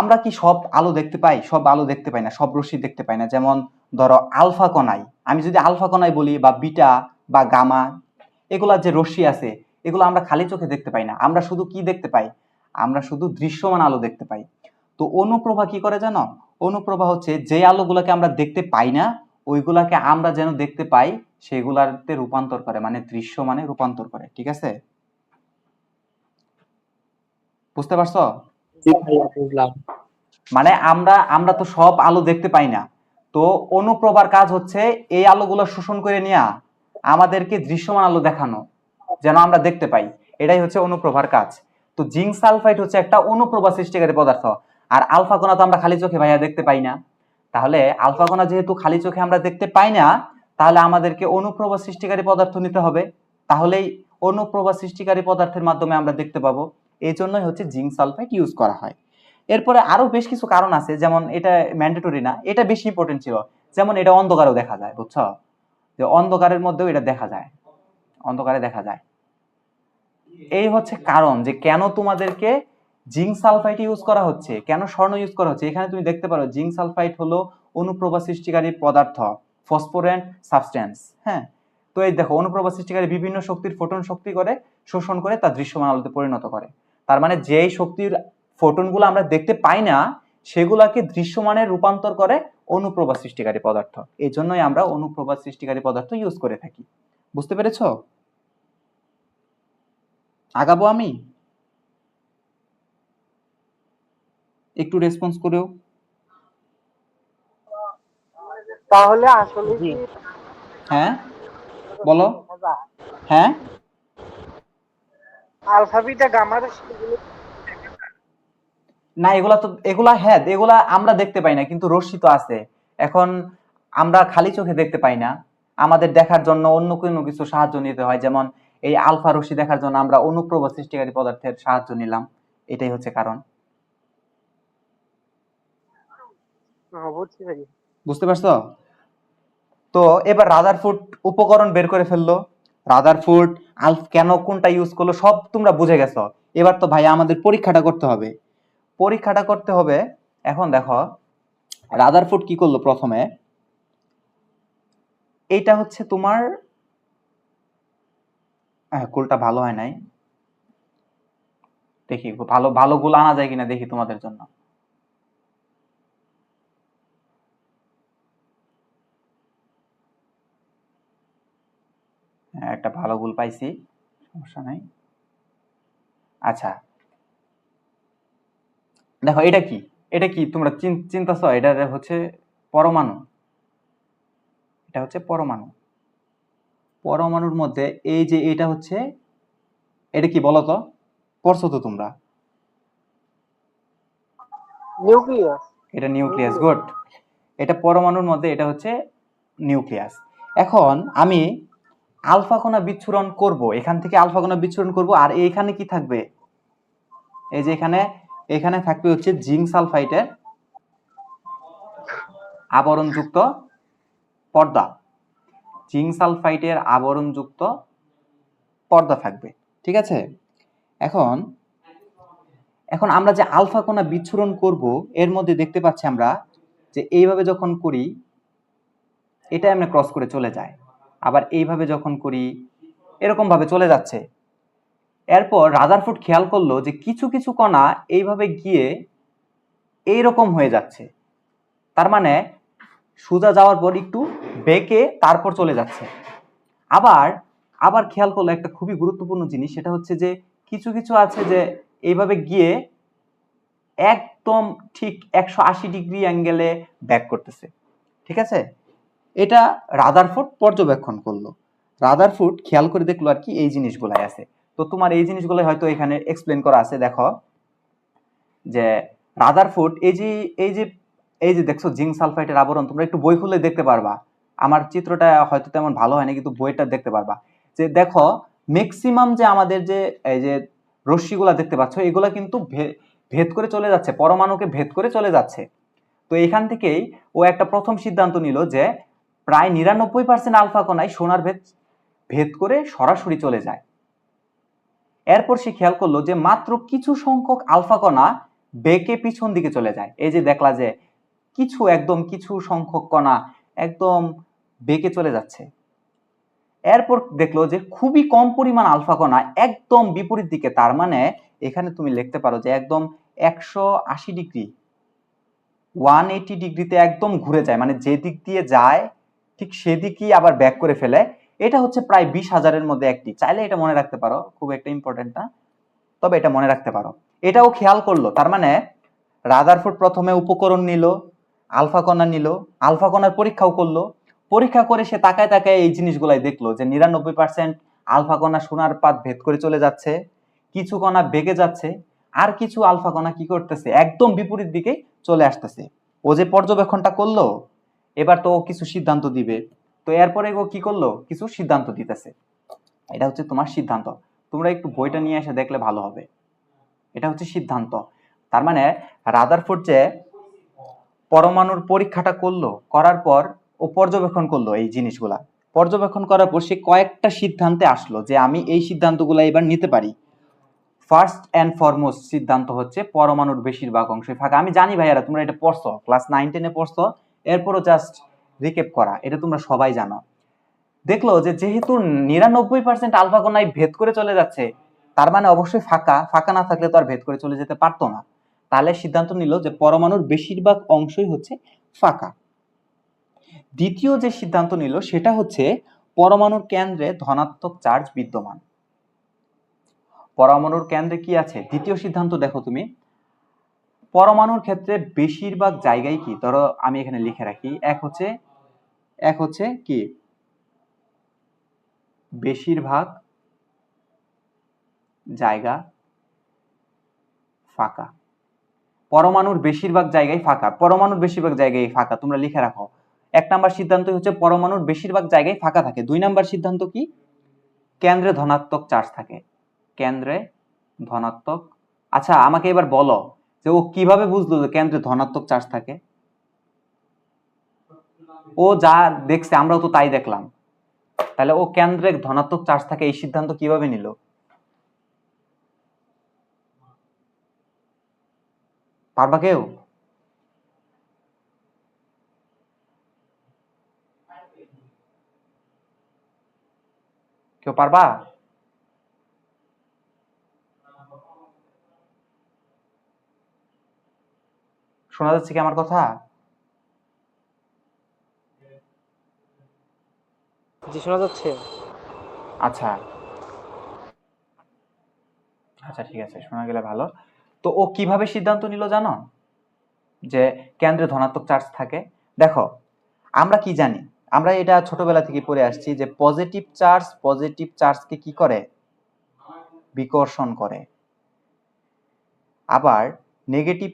আমরা কি সব আলো দেখতে পাই? সব আলো দেখতে পাই না, সব রশ্মি দেখতে পাই না। যেমন ধরো আলফা কণায়, আমি যদি আলফা কণায় বলি বা বিটা বা গামা, এগুলা যে রশ্মি আছে এগুলো আমরা খালি চোখে দেখতে পাই না। আমরা শুধু কি দেখতে পাই? আমরা শুধু দৃশ্যমান আলো দেখতে পাই। তো অনুপ্রভা কি করে জানো? অনুপ্রভা হচ্ছে যে আলোগুলোকে আমরা দেখতে পাই না ওইগুলাকে আমরা যেন দেখতে পাই সেগুলাতে রূপান্তর করে, মানে দৃশ্যমানে রূপান্তর করে। ঠিক আছে, বুঝতে পারছো? জি ভাইয়া বুঝলাম। মানে আমরা আমরা তো সব আলো দেখতে পাই না, তো অনুপ্রভার কাজ হচ্ছে এই আলোগুলো শোষণ করে নেওয়া, আমাদেরকে দৃশ্যমান আলো দেখানো যেন আমরা দেখতে পাই। এটাই হচ্ছে অনুপ্রভার কাজ। তো জিঙ্ক সালফাইড হচ্ছে একটা অনুপ্রভা সৃষ্টিকারী পদার্থ। আর আলফা কণা তো আমরা খালি চোখে ভাইয়া দেখতে পাই না। তাহলে আলফা কণা যেহেতু খালি চোখে আমরা দেখতে পাই না, তাহলে আমাদেরকে অনুপ্রভা সৃষ্টিকারী পদার্থ নিতে হবে। তাহলেই অনুপ্রভা সৃষ্টিকারী পদার্থের মাধ্যমে আমরা দেখতে পাবো। এই জন্যই হচ্ছে জিঙ্ক সালফাইড ইউজ করা হয়। এরপরে আরো বেশ কিছু কারণ আছে, যেমন এটা ম্যান্ডেটরি না, এটা বেশি ইম্পর্টেন্ট ছিল। যেমন এটা অন্ধকারেও দেখা যায়, বুঝছো? যে অন্ধকারের মধ্যেও এটা দেখা যায়, অন্ধকারে দেখা যায়। এই হচ্ছে কারণ যে কেন তোমাদেরকে জিঙ্ক সালফাইড ইউজ করা হচ্ছে, কেন স্বর্ণ ইউজ করা হচ্ছে। এখানে তুমি দেখতে পারো জিঙ্ক সালফাইড হলো অনুপ্রভা সৃষ্টিকারী পদার্থ, ফসফোরেন্ট সাবস্টেন্স। হ্যাঁ, তো এই দেখো অনুপ্রভা সৃষ্টিকারী বিভিন্ন শক্তির ফোটন শক্তি করে শোষণ করে তা দৃশ্যমান আলোতে পরিণত করে। তার মানে যেই শক্তির ফোটনগুলো আমরা দেখতে পাই না সেগুলাকে দৃশ্যমানে রূপান্তর করে অনুপ্রভা সৃষ্টিকারী পদার্থ। এই জন্যই আমরা অনুপ্রভা সৃষ্টিকারী পদার্থ ইউজ করে থাকি। বুঝতে পেরেছো? আগাবো আমি? একটু রেসপন্স করেও। তাহলে আসলে জি। কি হ্যাঁ বলো। দেখা যায়? হ্যাঁ, আলফা বিটা গামা রশ্মিগুলো না এগুলা তো এগুলা, হ্যাঁ এগুলা আমরা দেখতে পাই না, কিন্তু রশ্মি তো আছে। এখন আমরা খালি চোখে দেখতে পাই না, আমাদের দেখার জন্য অন্য কোনো কিছু সাহায্য নিতে হয়। যেমন এই আলফা রশ্মি দেখার জন্য আমরা অনুপ্রভা সৃষ্টিকারী পদার্থের সাহায্য নিলাম। এটাই হচ্ছে কারণ। বুঝছি ভাই। বুঝতে পারছো? তো এবার রাদারফোর্ড উপকরণ বের করে ফেললো। রাদারফোর্ড কেন কোনটা ইউজ করলো সব তোমরা বুঝে গেছো। এবার তো ভাই আমাদের পরীক্ষাটা করতে হবে, পরীক্ষাটা করতে হবে। এখন দেখো রাদারফোর্ড কি করলো প্রথমে, এইটা হচ্ছে তোমার কুলটা ভালো হয় নাই, দেখি ভালো ভালো গুলো আনা যায় কিনা দেখি তোমাদের জন্য। হ্যাঁ, একটা ভালো গুল পাইছি, সমস্যা নাই। আচ্ছা দেখো এটা কি, এটা কি তোমরা চিন্তাছো? এটা হচ্ছে পরমাণু, এটা হচ্ছে পরমাণু। পরমাণুর মধ্যে এই যে এটা হচ্ছে, এটা কি বলো তো? পড়ছো তো তোমরা? নিউক্লিয়াস। এটা নিউক্লিয়াস, গুড। এটা পরমাণুর মধ্যে এটা হচ্ছে নিউক্লিয়াস। এখন আমি আলফা কণা বিচ্ছুরণ করব, এখান থেকে আলফা কণা বিচ্ছুরণ করব, আর এইখানে কি থাকবে? এই যে এখানে এখানে থাকবে হচ্ছে জিঙ্ক সালফাইডের আবরণযুক্ত পর্দা, জিঙ্ক সালফাইডের আবরণযুক্ত পর্দা থাকবে। ঠিক আছে, এখন এখন আমরা যে আলফা কণা বিচ্ছুরণ করব এর মধ্যে দেখতে পাচ্ছি আমরা যে এইভাবে যখন করি এটা এমনি ক্রস করে চলে যায়, আবার এইভাবে যখন করি এরকম ভাবে চলে যাচ্ছে। এরপর রাদারফোর্ড খেয়াল করলো যে কিছু কিছু কণা এইভাবে গিয়ে এইরকম হয়ে যাচ্ছে, তার মানে সোজা যাওয়ার পর একটু বেঁকে তারপর চলে যাচ্ছে। আবার আবার খেয়াল করলো একটা খুবই গুরুত্বপূর্ণ জিনিস, সেটা হচ্ছে যে কিছু কিছু আছে যে এইভাবে গিয়ে একদম ঠিক 180 ডিগ্রি অ্যাঙ্গেলে ব্যাক করতেছে। ঠিক আছে, এটা রাদারফোর্ড পর্যবেক্ষণ করলো, রাদারফোর্ড খেয়াল করে দেখলো আর কি এই জিনিসগুলাই আছে। তো তোমার এই জিনিসগুলো হয়তো এখানে এক্সপ্লেন করা আছে। দেখো যে রাদারফোর্ড এই যে এই যে এই যে দেখছো জিঙ্ক সালফাইডের আবরণ, তোমরা একটু বই খুলে দেখতে পারবা। আমার চিত্রটা হয়তো তেমন ভালো হয় না, কিন্তু বইটা দেখতে পারবা। যে দেখো ম্যাক্সিমাম যে আমাদের যে এই যে রশ্মিগুলা দেখতে পাচ্ছ এগুলা কিন্তু ভেদ করে চলে যাচ্ছে, পরমাণুকে ভেদ করে চলে যাচ্ছে। তো এখান থেকেই ও একটা প্রথম সিদ্ধান্ত নিল যে প্রায় 99% আলফা কণায় সোনার ভেদ করে সরাসরি চলে যায়। এরপর সে খেয়াল করলো যে মাত্র কিছু সংখ্যক আলফা কণা বেঁকে পিছন দিকে চলে যায়। এই যে দেখলা যে কিছু সংখ্যক কণা একদম বেঁকে চলে যাচ্ছে। এরপর দেখলো যে খুবই কম পরিমাণ আলফা কণা একদম বিপরীত দিকে, তার মানে এখানে তুমি লিখতে পারো যে একদম 180 ডিগ্রি 180 ডিগ্রিতে একদম ঘুরে যায়, মানে যে দিক দিয়ে যায় ঠিক সেদিকই আবার ব্যাক করে ফেলে। এটা হচ্ছে প্রায় 20,000-এর মধ্যে একটি। চাইলে এটা মনে রাখতে পারো, খুব একটা ইম্পর্টেন্ট না, তবে এটা মনে রাখতে পারো। এটাও খেয়াল করলো, তার মানে রাদারফোর্ড প্রথমে উপকরণ নিল, আলফা কণা নিল, আলফা কণার পরীক্ষাও করলো। পরীক্ষা করে সে তাকায় তাকায় এই জিনিসগুলাই দেখলো যে 99% আলফা কণা সোনার পাত ভেদ করে চলে যাচ্ছে, কিছু কণা বেগে যাচ্ছে, আর কিছু আলফা কণা কি করতেছে একদম বিপরীত দিকে চলে আসতেছে। ও যে পর্যবেক্ষণটা করলো, এবার তো ও কিছু সিদ্ধান্ত দিবে। তো এরপরে ও কি করলো, কিছু সিদ্ধান্ত দিতেছে। এটা হচ্ছে তোমার সিদ্ধান্ত। তোমরা একটু বইটা নিয়ে এসে দেখলে ভালো হবে। এটা হচ্ছে সিদ্ধান্ত। তার মানে রাদারফোর্ড যে পরমাণুর পরীক্ষাটা করলো, করার পর ও পর্যবেক্ষণ করলো এই জিনিসগুলা, পর্যবেক্ষণ করার পর সে কয়েকটা সিদ্ধান্তে আসলো যে আমি এই সিদ্ধান্তগুলো এবার নিতে পারি। ফার্স্ট অ্যান্ড ফরমোস্ট সিদ্ধান্ত হচ্ছে পরমাণুর বেশিরভাগ অংশই ফাঁকা। আমি জানি ভাইয়ারা তোমরা এটা পড়ছো, ক্লাস 9-10-এ পড়ছো, এরপরও জাস্ট রিক্যাপ করা, এটা তোমরা সবাই জানো। দেখলো যে যেহেতু 99% আলফা কণায় ভেদ করে চলে যাচ্ছে, তার মানে অবশ্যই ফাঁকা, ফাঁকা না থাকলে তো আর ভেদ করে চলে যেতে পারতো না। তাহলে সিদ্ধান্ত নিল যে পরমাণুর বেশিরভাগ অংশই হচ্ছে ফাঁকা। দ্বিতীয় যে সিদ্ধান্ত নিল সেটা হচ্ছে পরমাণুর কেন্দ্রে ধনাত্মক চার্জ বিদ্যমান। পরমাণুর কেন্দ্রে কি আছে? দ্বিতীয় সিদ্ধান্ত দেখো তুমি, পরমাণুর ক্ষেত্রে বেশিরভাগ জায়গায় কি, ধরো আমি এখানে লিখে রাখি, এক হচ্ছে কি বেশিরভাগ জায়গা ফাঁকা। পরমাণুর বেশিরভাগ জায়গায় ফাঁকা, পরমাণুর বেশিরভাগ জায়গায় ফাঁকা, তোমরা লিখে রাখো। 1 নাম্বার সিদ্ধান্ত হচ্ছে পরমাণুর বেশিরভাগ জায়গায় ফাঁকা থাকে। 2 নাম্বার সিদ্ধান্ত কি? কেন্দ্রে ধনাত্মক চার্জ থাকে, কেন্দ্রে ধনাত্মক। আচ্ছা আমাকে এবার বলো যে ও কিভাবে বুঝলো যে কেন্দ্রে ধনাত্মক চার্জ থাকে? ও যা দেখছে আমরাও তো তাই দেখলাম, তাহলে ও কেন্দ্রে ধনাত্মক চার্জ থাকে এই সিদ্ধান্ত কিভাবে নিল? পারবা কেউ? কেউ পারবা? শোনা যাচ্ছে কি আমার কথা? জি শোনা যাচ্ছে। আচ্ছা আচ্ছা ঠিক আছে, শোনা গেলে ভালো। তো ও কিভাবে সিদ্ধান্ত নিল জানো যে কেন্দ্রে ধনাত্মক চার্জ থাকে? দেখো আমরা কি জানি, আমরা এটা ছোটবেলা থেকে পড়ে আসছি যে পজিটিভ চার্জকে কি করে? বিকর্ষণ করে। আবার নেগেটিভ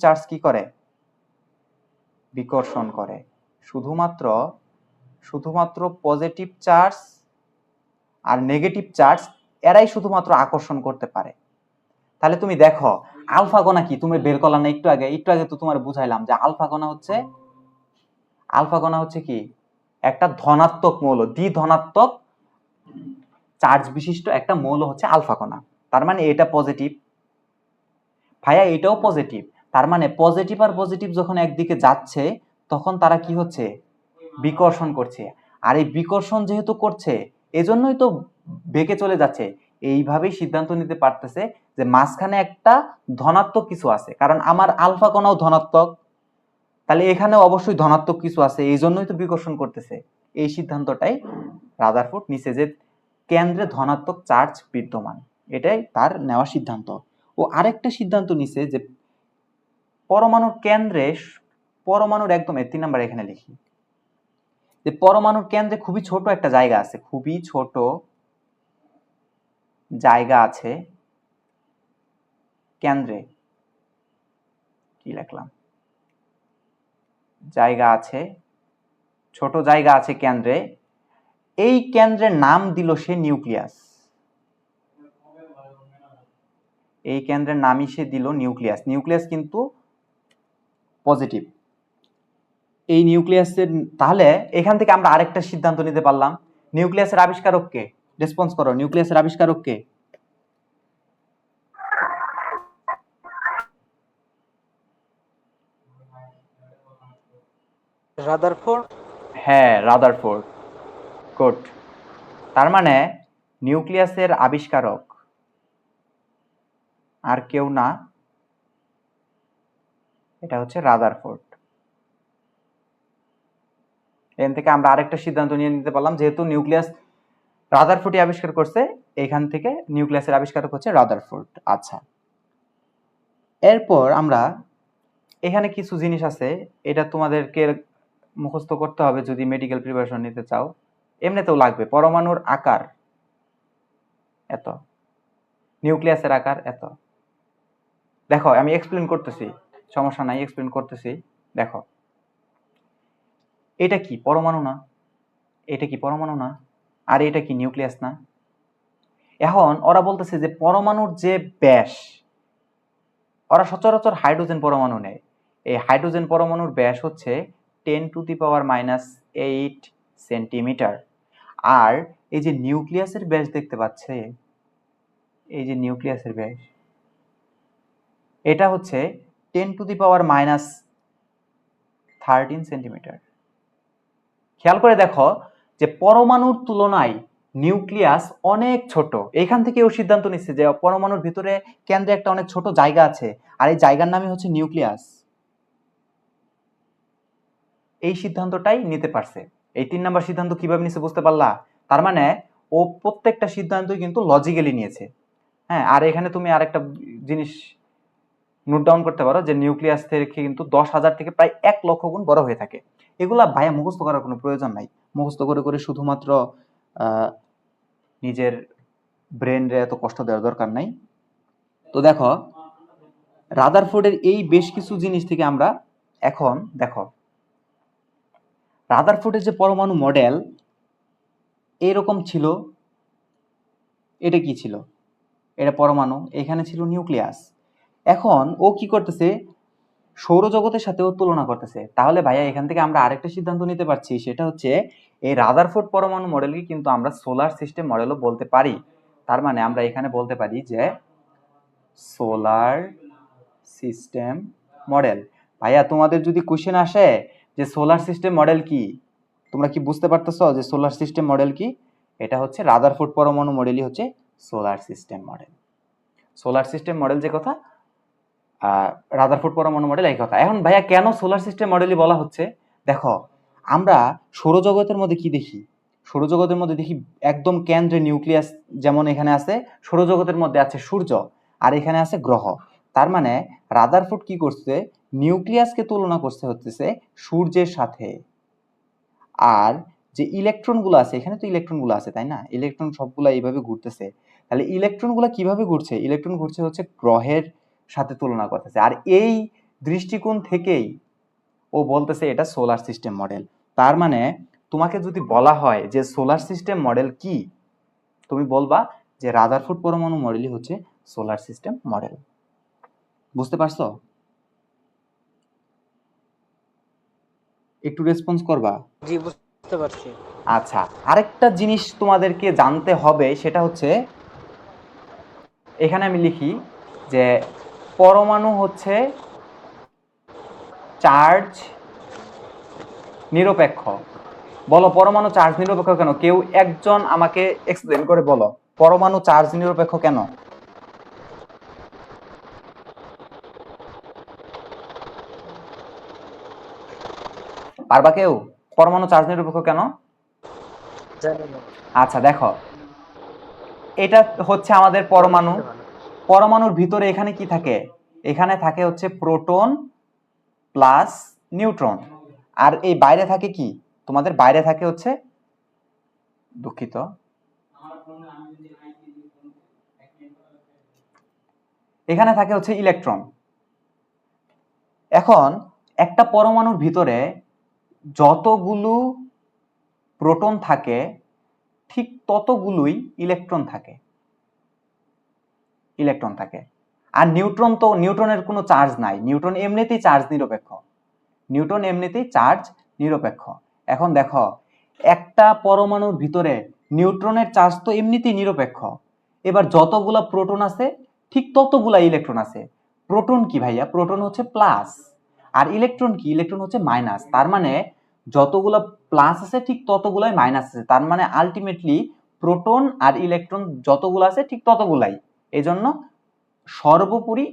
চার্জ কি করে? বিকর্ষণ করে। শুধুমাত্র পজিটিভ চার্জ আর নেগেটিভ চার্জ এরাই শুধুমাত্র আকর্ষণ করতে পারে। তাহলে তুমি দেখো আলফা কণা কি, তুমি বের করলা না একটু আগে তো তোমার বুঝাইলাম যে আলফা কণা হচ্ছে কি একটা ধনাত্মক মৌল, দ্বিধনাত্মক চার্জ বিশিষ্ট একটা মৌল হচ্ছে আলফা কণা। তার মানে এটা পজিটিভ, ভাইয়া এটাও পজিটিভ। তার মানে পজিটিভ আর পজিটিভ যখন একদিকে যাচ্ছে তখন তারা কি হচ্ছে? বিকর্ষণ করছে। আর এই বিকর্ষণ যেহেতু করছে এজন্যই তো বেঁকে চলে যাচ্ছে। এইভাবেই সিদ্ধান্ত নিতে পারতেছে যে মাঝখানে একটা ধনাত্মক কিছু আছে, কারণ আমার আলফা কণাও ধনাত্মক, তাহলে এখানেও অবশ্যই ধনাত্মক কিছু আছে, এই জন্যই তো বিকর্ষণ করতেছে। এই সিদ্ধান্তটাই রাদারফোর্ড নিছে যে কেন্দ্রে ধনাত্মক চার্জ বিদ্যমান, এটাই তার নেওয়া সিদ্ধান্ত। ও আরেকটা সিদ্ধান্ত নিছে যে পরমাণুর একদম 3 নাম্বার এখানে লিখি যে পরমাণুর কেন্দ্রে খুবই ছোট একটা জায়গা আছে, খুবই ছোট জায়গা আছে কেন্দ্রে। কি লিখলাম? ছোট জায়গা আছে কেন্দ্রে। এই কেন্দ্রের নাম দিল সে নিউক্লিয়াস। এই কেন্দ্রের নামই সে দিল নিউক্লিয়াস। নিউক্লিয়াস কিন্তু পজিটিভ। এই নিউক্লিয়াসের, তাহলে এখান থেকে আমরা আরেকটা সিদ্ধান্ত নিতে পারলাম, নিউক্লিয়াসের আবিষ্কারক কে? রেসপন্স করো, নিউক্লিয়াসের আবিষ্কারক কে? রাদারফোর্ড। হ্যাঁ, রাদারফোর্ড। গুড। তার মানে নিউক্লিয়াসের আবিষ্কারক আর কেউ না, এটা হচ্ছে রাদারফোর্ড। এখান থেকে আমরা আরেকটা সিদ্ধান্ত নিয়ে নিতে পারলাম, যেহেতু নিউক্লিয়াস রাদারফোর্ডই আবিষ্কার করছে, এখান থেকে নিউক্লিয়াসের আবিষ্কারক হচ্ছে রাদারফোর্ড। আচ্ছা, এরপর আমরা এখানে কিছু জিনিস আছে, এটা তোমাদেরকে মুখস্থ করতে হবে যদি মেডিকেল প্রিপারেশন নিতে চাও। এমনিতেও লাগবে। পরমাণুর আকার এত, নিউক্লিয়াসের আকার এত। দেখো আমি এক্সপ্লেন করতেছি, সমস্যা নাই, এক্সপ্লেন করতেছি। দেখো, এটা কি পরমাণু না? এটা কি পরমাণু না? আর এটা কি নিউক্লিয়াস না? এখন ওরা বলতেছে যে পরমাণুর যে ব্যাস, ওরা সচরাচর হাইড্রোজেন পরমাণু নেয়। এই হাইড্রোজেন পরমাণুর ব্যাস হচ্ছে 10⁻⁸ সেন্টিমিটার। আর এই যে নিউক্লিয়াসের ব্যাস দেখতে পাচ্ছে, এই যে নিউক্লিয়াসের ব্যাস, এটা হচ্ছে 10⁻13 সেন্টিমিটার। খেয়াল করে দেখো যে পরমাণুর তুলনায় নিউক্লিয়াস অনেক ছোট। এখান থেকে ও সিদ্ধান্ত নিচ্ছে যে পরমাণুর ভিতরে কেন্দ্রে একটা অনেক ছোট জায়গা আছে, আর এই জায়গার নামই হচ্ছে নিউক্লিয়াস। এই সিদ্ধান্তটাই নিতে পারছে। এই 3 নাম্বার সিদ্ধান্ত কিভাবে নিছে বুঝতে পারলা? তার মানে ও প্রত্যেকটা সিদ্ধান্তই কিন্তু লজিক্যালি নিয়েছে। হ্যাঁ, আর এখানে তুমি আরেকটা জিনিস নোট ডাউন করতে পারো যে নিউক্লিয়াস থেকে কিন্তু 10,000 থেকে প্রায় 1 লক্ষ গুণ বড় হয়ে থাকে। এগুলা ভাইয়া মুখস্থ করার কোনো প্রয়োজন নাই। মুখস্থ করে করে শুধুমাত্র নিজের ব্রেনরে এত কষ্ট দেওয়ার দরকার নাই। তো দেখো, রাদারফোর্ডের এই বেশ কিছু জিনিস থেকে আমরা এখন দেখো, রাদারফোর্ডের যে পরমাণু মডেল এরকম ছিল। এটা কি ছিল? এটা পরমাণু, এখানে ছিল নিউক্লিয়াস। এখন ও কি করতেছে, সৌরজগতের সাথেও তুলনা করতেছে। তাহলে ভাইয়া এখান থেকে আমরা আরেকটা সিদ্ধান্ত নিতে পারছি, সেটা হচ্ছে এই রাদারফোর্ড পরমাণু মডেলকে কিন্তু আমরা সোলার সিস্টেম মডেলও বলতে পারি। তার মানে আমরা এখানে বলতে পারি যে সোলার সিস্টেম মডেল। ভাইয়া তোমাদের যদি কোশ্চেন আসে যে সোলার সিস্টেম মডেল কি, তোমরা কি বুঝতে পারতেছো যে সোলার সিস্টেম মডেল কি? এটা হচ্ছে রাদারফোর্ড পরমাণু মডেলই হচ্ছে solar system model. Solar system model যে কথা, রাদারফোর্ড পরমাণু মডেল এই কথা। এখন ভাইয়া কেন সোলার সিস্টেম মডেলই বলা হচ্ছে? দেখো, আমরা সৌরজগতের মধ্যে কি দেখি? সৌরজগতের মধ্যে দেখি একদম কেন্দ্রে নিউক্লিয়াস, যেমন এখানে আছে সৌরজগতের মধ্যে আছে সূর্য, আর এখানে আছে গ্রহ। তার মানে রাদারফোর্ড কি করছে, নিউক্লিয়াসকে তুলনা করতে হচ্ছে সূর্যের সাথে। আর যে ইলেকট্রনগুলো আছে, এখানে তো ইলেকট্রনগুলো আছে তাই না, ইলেকট্রন সবগুলা এইভাবে ঘুরতেছে। তাহলে ইলেকট্রনগুলো কিভাবে ঘুরছে? ইলেকট্রন ঘুরছে হচ্ছে গ্রহের সাথে তুলনা করতেছে। আর এই দৃষ্টিকোণ থেকেই ও বলতেছে এটা সোলার সিস্টেম মডেল। তার মানে তোমাকে যদি বলা হয় যে সোলার সিস্টেম মডেল কি, তুমি বলবা যে রাদারফোর্ড পরমাণু মডেলই হচ্ছে সোলার সিস্টেম মডেল। বুঝতে পারছো? একটু রেসপন্স করবা? জি, বুঝতে পারছি। আচ্ছা, আরেকটা জিনিস তোমাদেরকে জানতে হবে, সেটা হচ্ছে এখানে আমি লিখি যে পরমাণু হচ্ছে চার্জ নিরপেক্ষ। বলো পরমাণু চার্জ নিরপেক্ষ কেন? কেউ একজন আমাকে এক্সপ্লেন করে বলো পরমাণু চার্জ নিরপেক্ষ কেন? পারবা কেউ? পরমাণু চার্জ নিরপেক্ষ কেন? জানি না। আচ্ছা দেখো, এটা হচ্ছে আমাদের পরমাণু। পরমাণুর ভিতরে এখানে কি থাকে? এখানে থাকে হচ্ছে প্রোটন প্লাস নিউট্রন। আর এই বাইরে থাকে কি? তোমাদের বাইরে থাকে হচ্ছে, দুঃখিত, এখানে থাকে হচ্ছে ইলেকট্রন। এখন একটা পরমাণুর ভিতরে যতগুলো প্রোটন থাকে ঠিক ততগুলোই ইলেকট্রন থাকে। ইলেকট্রন থাকে। আর নিউট্রন তো, নিউট্রনের কোনো চার্জ নাই, নিউট্রন এমনিতেই চার্জ নিরপেক্ষ। নিউটন এমনিতেই চার্জ নিরপেক্ষ। এখন দেখো, একটা পরমাণুর ভিতরে নিউট্রনের চার্জ তো এমনিতেই নিরপেক্ষ। এবার যতগুলা প্রোটন আছে ঠিক ততগুলা ইলেকট্রন আছে। প্রোটন কি ভাইয়া? প্রোটন হচ্ছে প্লাস, আর ইলেকট্রন কি? ইলেকট্রন হচ্ছে মাইনাস। তার মানে যতগুলা প্লাস আছে ঠিক ততগুলাই মাইনাস আছে, তার মানে আলটিমেটলি প্রোটন আর ইলেকট্রন যতগুলো আছে ঠিক ততগুলাই। এই জন্য সর্বোপরি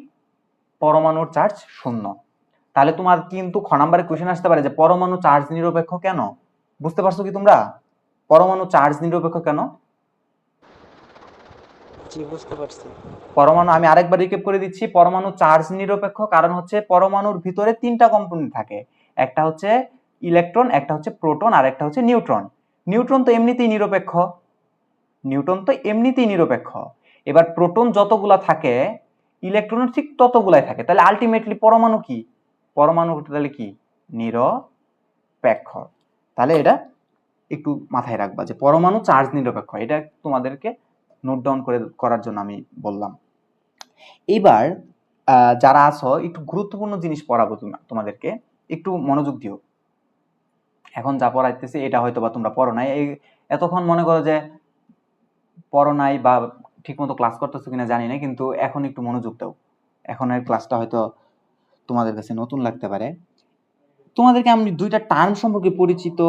পরমাণুর চার্জ শূন্য। তাহলে তোমার কিন্তু খ নাম্বারে কোশ্চেন আসতে পারে যে পরমাণু চার্জ নিরপেক্ষ কেন? বুঝতে পারছো কি তোমরা? পরমাণু চার্জ নিরপেক্ষ কেন? জি বুঝতে পারছি। পরমাণু, আমি আরেকবার রিক্যাপ করে দিচ্ছি, পরমাণু চার্জ নিরপেক্ষ কারণ হচ্ছে পরমাণুর ভিতরে তিনটা কম্পোনেন্ট থাকে, একটা হচ্ছে ইলেকট্রন, একটা হচ্ছে প্রোটন, আর একটা হচ্ছে নিউট্রন। নিউট্রন তো এমনিতেই নিরপেক্ষ, এবার প্রোটন যতগুলা থাকে ইলেকট্রন ঠিক ততগুলাই থাকে, তাহলে আলটিমেটলি পরমাণু কি? পরমাণু তাহলে কি? নিরপেক্ষ। তাহলে এটা একটু মাথায় রাখবা যে পরমাণু চার্জ নিরপেক্ষ, এটা তোমাদেরকে নোট ডাউন করার জন্য আমি বললাম। এবার যারা আছো একটু গুরুত্বপূর্ণ জিনিস পড়াবো তোমাদেরকে, একটু মনোযোগ দিও। এখন যা পড়াইতেছি এটা হয়তো বা তোমরা পড়ো নাই, এতক্ষণ মনে করো যে পড়ো নাই বা ঠিকমতো ক্লাস করতেছো কিনা জানি না, কিন্তু এখন একটু মনোযোগ দাও। এখনের ক্লাসটা হয়তো তোমাদের কাছে নতুন লাগতে পারে। তোমাদেরকে আমি দুইটা টার্ম সম্পর্কে পরিচিত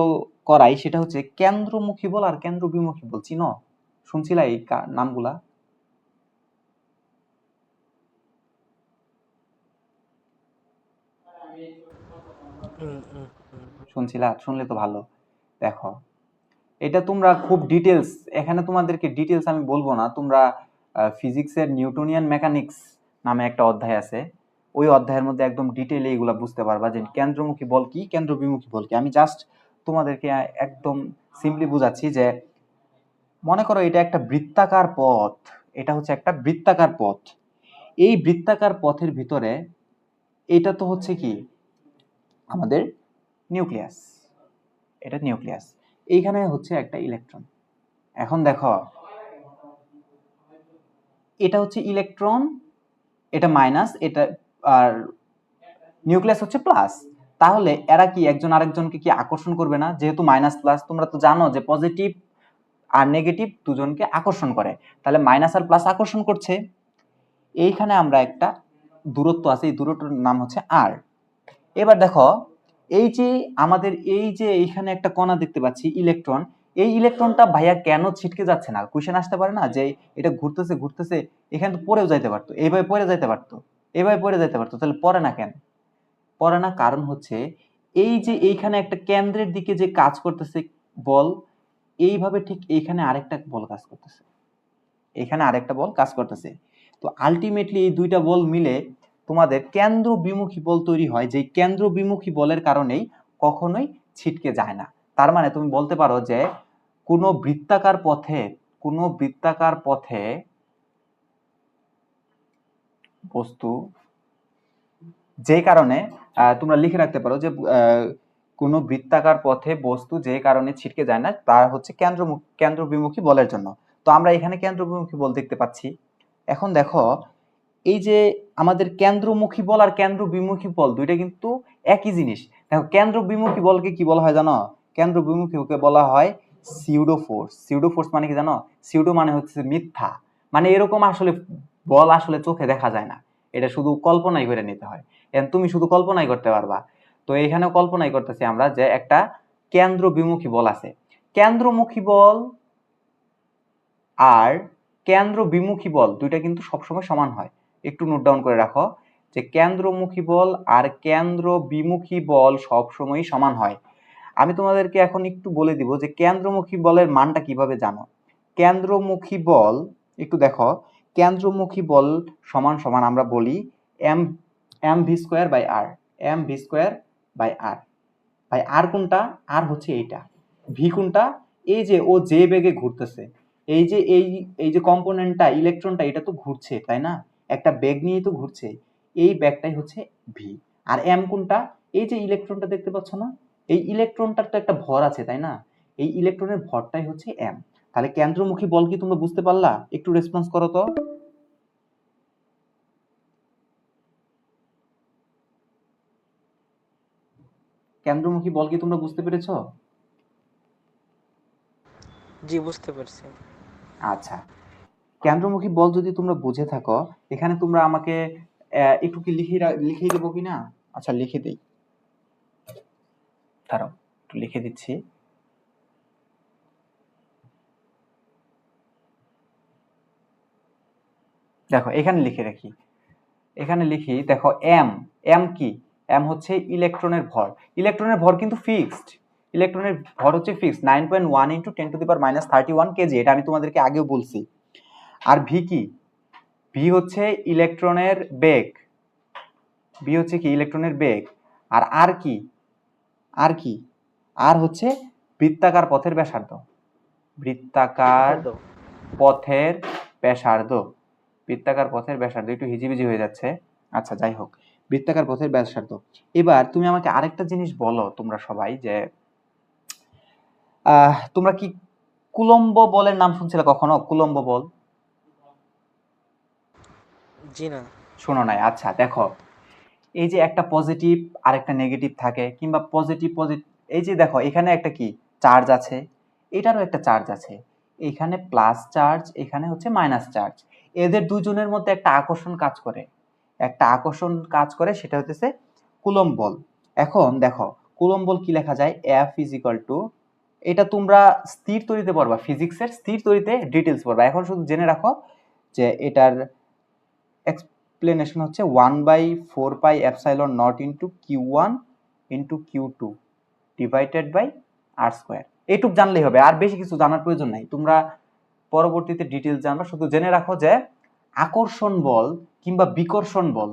করাই, সেটা হচ্ছে কেন্দ্রমুখী বল আর কেন্দ্র বিমুখী বল। চিনো? শুনছিলা এই নামগুলা? শুনছিলা? শুনলে তো ভালো। দেখো, এটা তোমরা খুব ডিটেলস, এখানে তোমাদেরকে ডিটেলস আমি বলবো না, তোমরা ফিজিক্সের নিউটনিয়ান মেকানিক্স নামে একটা অধ্যায় আছে, ওই অধ্যায়ের মধ্যে একদম ডিটেইলে এইগুলা বুঝতে পারবা যে কেন্দ্রমুখী বল কি, কেন্দ্র বিমুখী বল কি। আমি জাস্ট তোমাদেরকে একদম সিম্পলি বুঝাচ্ছি যে মনে করো এটা একটা বৃত্তাকার পথ, এটা হচ্ছে একটা বৃত্তাকার পথ। এই বৃত্তাকার পথের ভিতরে এটা তো হচ্ছে কি আমাদের নিউক্লিয়াস, এটা নিউক্লিয়াস, এইখানে হচ্ছে একটা ইলেকট্রন। এখন দেখো, এটা হচ্ছে ইলেকট্রন, এটা মাইনাস, এটা আর নিউক্লিয়াস হচ্ছে প্লাস। তাহলে এরা কি একজন আরেকজনকে কি আকর্ষণ করবে না? যেহেতু মাইনাস প্লাস, তোমরা তো জানো যে পজিটিভ আর নেগেটিভ দুজনকে আকর্ষণ করে, তাহলে মাইনাস আর প্লাস আকর্ষণ করছে। এইখানে আমরা একটা দূরত্ব আছে, এই দূরত্বের নাম হচ্ছে আর। এবার দেখো, এই যে আমাদের এই যে এইখানে একটা কণা দেখতে পাচ্ছি ইলেকট্রন, এই ইলেকট্রনটা ভাইয়া কেন ছিটকে যাচ্ছে না? কোশ্চেন আসতে পারে না যে এটা ঘুরতেছে ঘুরতেছে, এখানে তো পড়েও যাইতে পারতো, এইভাবে পড়ে যাইতে পারতো, এইভাবে পড়ে যাইতে পারতো, তাহলে পড়ে না কেন? পড়ে না কারণ হচ্ছে এই যে এইখানে একটা কেন্দ্রের দিকে যে কাজ করতেছে বল, এইভাবে ঠিক এইখানে আরেকটা বল কাজ করতেছে, এখানে আরেকটা বল কাজ করতেছে। তো আলটিমেটলি এই দুইটা বল মিলে তোমাদের কেন্দ্র বিমুখী বল তৈরি হয়, যে কেন্দ্র বিমুখী বলের কারণেই কখনোই ছিটকে যায় না। তার মানে তুমি বলতে পারো যে কোনো বৃত্তাকার পথে বস্তু যে কারণে তোমরা লিখে রাখতে পারো যে কোনো বৃত্তাকার পথে বস্তু যে কারণে ছিটকে যায় না তা হচ্ছে কেন্দ্র বিমুখী বলের জন্য। তো আমরা এখানে কেন্দ্র বিমুখী বল দেখতে পাচ্ছি। এখন দেখো, এই যে আমাদের কেন্দ্রমুখী বল আর কেন্দ্র বিমুখী বল দুইটা কিন্তু একই জিনিস। দেখো, কেন্দ্র বিমুখী বলকে কি বলা হয় জানো? কেন্দ্র বিমুখীকে বলা হয় সিউডো ফোর্স। সিউডো ফোর্স মানে কি জানো? সিউডো মানে হচ্ছে মিথ্যা, মানে এরকম আসলে বল আসলে চোখে দেখা যায় না, এটা শুধু কল্পনাই করে নিতে হয়। তুমি শুধু কল্পনাই করতে পারবা। তো এখানেও কল্পনাই করতেছি আমরা যে একটা কেন্দ্র বিমুখী বল আছে। কেন্দ্রমুখী বল আর কেন্দ্র বিমুখী বল দুইটা কিন্তু সবসময় সমান হয়। একটু নোট ডাউন করে রাখো যে কেন্দ্রমুখী বল আর কেন্দ্র বিমুখী বল সবসময়ই সমান হয়। আমি তোমাদেরকে এখন একটু বলে দিব যে কেন্দ্রমুখী বলের মানটা কিভাবে জানো। কেন্দ্রমুখী বল একটু দেখো, কেন্দ্রমুখী বল সমান সমান আমরা বলি M V square by R, M V square by R. ভাই আর কোনটা? আর হচ্ছে এইটা। ভি কোনটা? এই যে ও যে বেগে ঘুরতেছে, এই যে এই যে কম্পোনেন্টটা ইলেকট্রনটা এটা তো ঘুরছে তাই না, একটা বেগ নিয়েই তো ঘুরছে, এই বেগটাই হচ্ছে ভি। আর এম কোনটা? এই যে ইলেকট্রনটা দেখতে পাচ্ছ না, এই ইলেকট্রনটার তো একটা ভর আছে তাই না, এই ইলেকট্রনের ভরটাই হচ্ছে এম। তাহলে কেন্দ্রমুখী বল কি তোমরা বুঝতে পারলা? একটু রেসপন্স করো তো। কেন্দ্রমুখী বল কি তোমরা বুঝতে পেরেছো? জি বুঝতে পারছি। আচ্ছা, কেন্দ্রমুখী বল যদি তোমরা বুঝে থাকো, এখানে তোমরা আমাকে একটু কি লিখে দেবো কিনা? আচ্ছা লিখে দেই, দাঁড়াও। একটু লিখে দিচ্ছি। দেখো এখানে লিখে রাখি, এখানে লিখি, দেখো এম, এম কি, এম হচ্ছে ইলেকট্রনের ভর। ইলেকট্রনের ভর কিন্তু ফিক্সড, ইলেকট্রনের ভর হচ্ছে ফিক্সড 9.1 × 10⁻³ কেজি, এটা আমি তোমাদেরকে আগেও বলছি। আর ভি কি, ভি হচ্ছে ইলেকট্রনের বেগ, ভি হচ্ছে কি ইলেকট্রনের বেগ। আর আর কি, আর কি, আর হচ্ছে বৃত্তাকার পথের ব্যাসার্ধ, বৃত্তাকার পথের ব্যাসার্ধ, বৃত্তাকার পথের ব্যাসার্ধ, একটু হিজিবিজি হয়ে যাচ্ছে, আচ্ছা যাই হোক, বৃত্তাকার পথের ব্যাসার্ধ। এবার তুমি আমাকে আরেকটা জিনিস বলো তোমরা সবাই, যে তোমরা কি কুলম্ব বলের নাম শুনছিলে কখনো? কুলম্ব বল জি না। শোনো নাই? আচ্ছা দেখো, এই যে একটা পজিটিভ আর একটা নেগেটিভ থাকে, কিংবা পজিটিভ পজিটিভ, এই যে দেখো এখানে একটা কি চার্জ আছে, এটারও একটা চার্জ আছে, এখানে প্লাস চার্জ, এখানে হচ্ছে মাইনাস চার্জ, এদের দুজনের মধ্যে একটা আকর্ষণ কাজ করে, একটা আকর্ষণ কাজ করে, সেটা হচ্ছে কুলম্ব বল। এখন দেখো কুলম্ব বল কি লেখা যায়, F = এটা তোমরা স্থির তড়িতে পড়বা, ফিজিক্সের স্থির তড়িতে ডিটেলস পড়বা। এখন শুধু জেনে রাখো যে এটার এক্সপ্লেনেশন হচ্ছে 1/4πε0 × Q1 × Q2 / R²। এইটুক জানলেই হবে, আর বেশি কিছু জানার প্রয়োজন নাই, তোমরা পরবর্তীতে ডিটেলস জানবা। শুধু জেনে রাখো যে আকর্ষণ বল কিংবা বিকর্ষণ বল,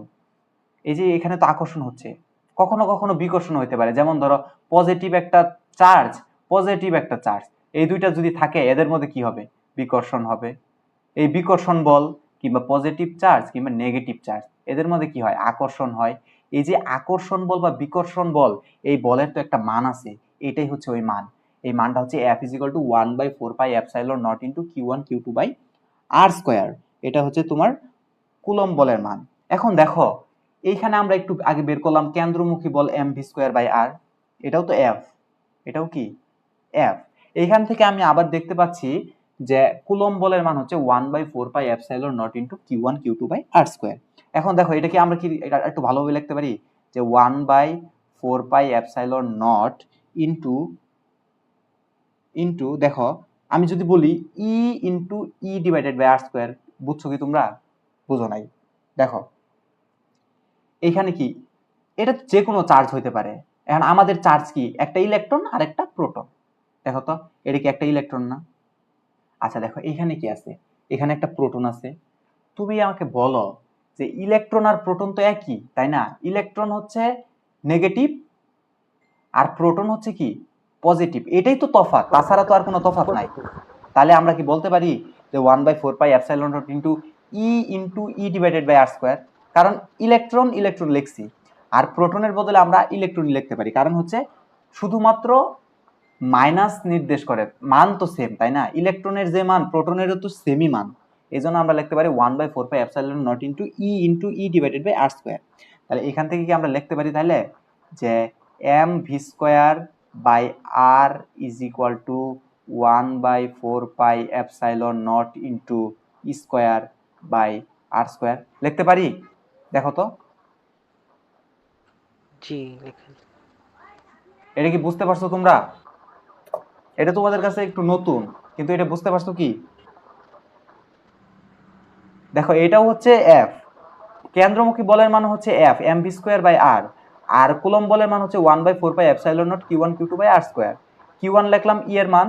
এই যে এখানে তো আকর্ষণ হচ্ছে, কখনো কখনো বিকর্ষণ হতে পারে। যেমন ধরো পজিটিভ একটা চার্জ, পজিটিভ একটা চার্জ, এই দুইটা যদি থাকে এদের মধ্যে কি হবে, বিকর্ষণ হবে। এই বিকর্ষণ বল কিংবা পজিটিভ চার্জ কিংবা নেগেটিভ চার্জ, এদের মধ্যে কি হয়, আকর্ষণ হয়। এই যে আকর্ষণ বল বা বিকর্ষণ বল, এই বলের তো একটা মান আছে, এটাই হচ্ছে ওই মান। এই মানটা হচ্ছে F = 1/4πε0 × Q1 Q2 / R²। এটা হচ্ছে তোমার কুলম্ব বলের মান। এখন দেখো এইখানে আমরা একটু আগে বের করলাম কেন্দ্রমুখী বল mv²/r, এটাও তো F, এটাও কি F। এইখান থেকে আমি আবার দেখতে পাচ্ছি যে কুলম্ব বলের মান হচ্ছে 1/4πε0 × Q1 Q2 / R²। এখন দেখো এটা কি আমরা কি এটা একটু ভালোভাবে লিখতে পারি, যে 1/4πε0 ইনটু দেখো আমি যদি বলি E × E/R², বুঝছো কি তোমরা? বুঝো নাই? দেখো এখানে কি, এটা যে কোনো চার্জ হইতে পারে। এখন আমাদের চার্জ কি, একটা ইলেকট্রন আর একটা প্রোটন। দেখো তো এটা কি একটা ইলেকট্রন না? আচ্ছা দেখো এখানে কি আছে, এখানে একটা প্রোটন আছে। তুমি আমাকে বলো যে ইলেকট্রন আর প্রোটন তো একই, তাই না? ইলেকট্রন হচ্ছে নেগেটিভ আর প্রোটন হচ্ছে কি পজিটিভ, এটাই তো তফাৎ, তাছাড়া তো আর কোনো তফাৎ নাই। তাহলে আমরা কি বলতে পারি যে 1/4πε0 × E/R², কারণ ইলেকট্রন ইলেকট্রন লিখছি, আর প্রোটনের বদলে আমরা ইলেকট্রন লিখতে পারি, কারণ হচ্ছে শুধুমাত্র মাইনাস নির্দেশ করে, মান তো সেম, তাই না? ইলেকট্রনের যে মান প্রোটনেরও তো সেমই মান, এই জন্য আমরা লিখতে পারি 1/4πε0 × E/R²। তাহলে এখান থেকে কি আমরা লিখতে পারি তাহলে যে mv²/r = 1/4πε0 × E²/R² লিখতে পারি? দেখো তো জি লেখেন। এটা কি বুঝতে পারছো তোমরা? এটা তোমাদের কাছে একটু নতুন, কিন্তু এটা বুঝতে পারছো কি? দেখো এটাও হচ্ছে F, কেন্দ্রমুখী বলের মান হচ্ছে F mv²/r, আর কুলম্ব বলের মান হচ্ছে 1/4πε0 Q1 Q2 / R²। Q1 লিখলাম E এর মান,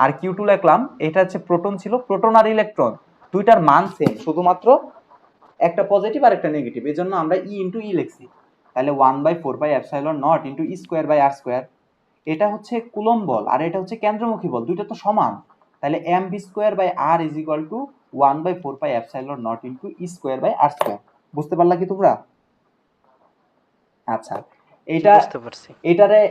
আর Q2 লিখলাম, এটা হচ্ছে প্রোটন ছিল, প্রোটন আর ইলেকট্রন দুইটার মান সেম, শুধুমাত্র একটা পজিটিভ আর একটা নেগেটিভ, এই জন্য আমরা E × E লিখছি। তাহলে 1/4πε0 × E²/R², এটা হচ্ছে কুলম্ব বল আর এটা হচ্ছে কেন্দ্রমুখী বল, দুইটা তো সমান। তাহলে mv²/r = 1/4πε0 × E²/R²। বুঝতে পারলা কি তোমরা? আচ্ছা এটা বুঝতে পারছি।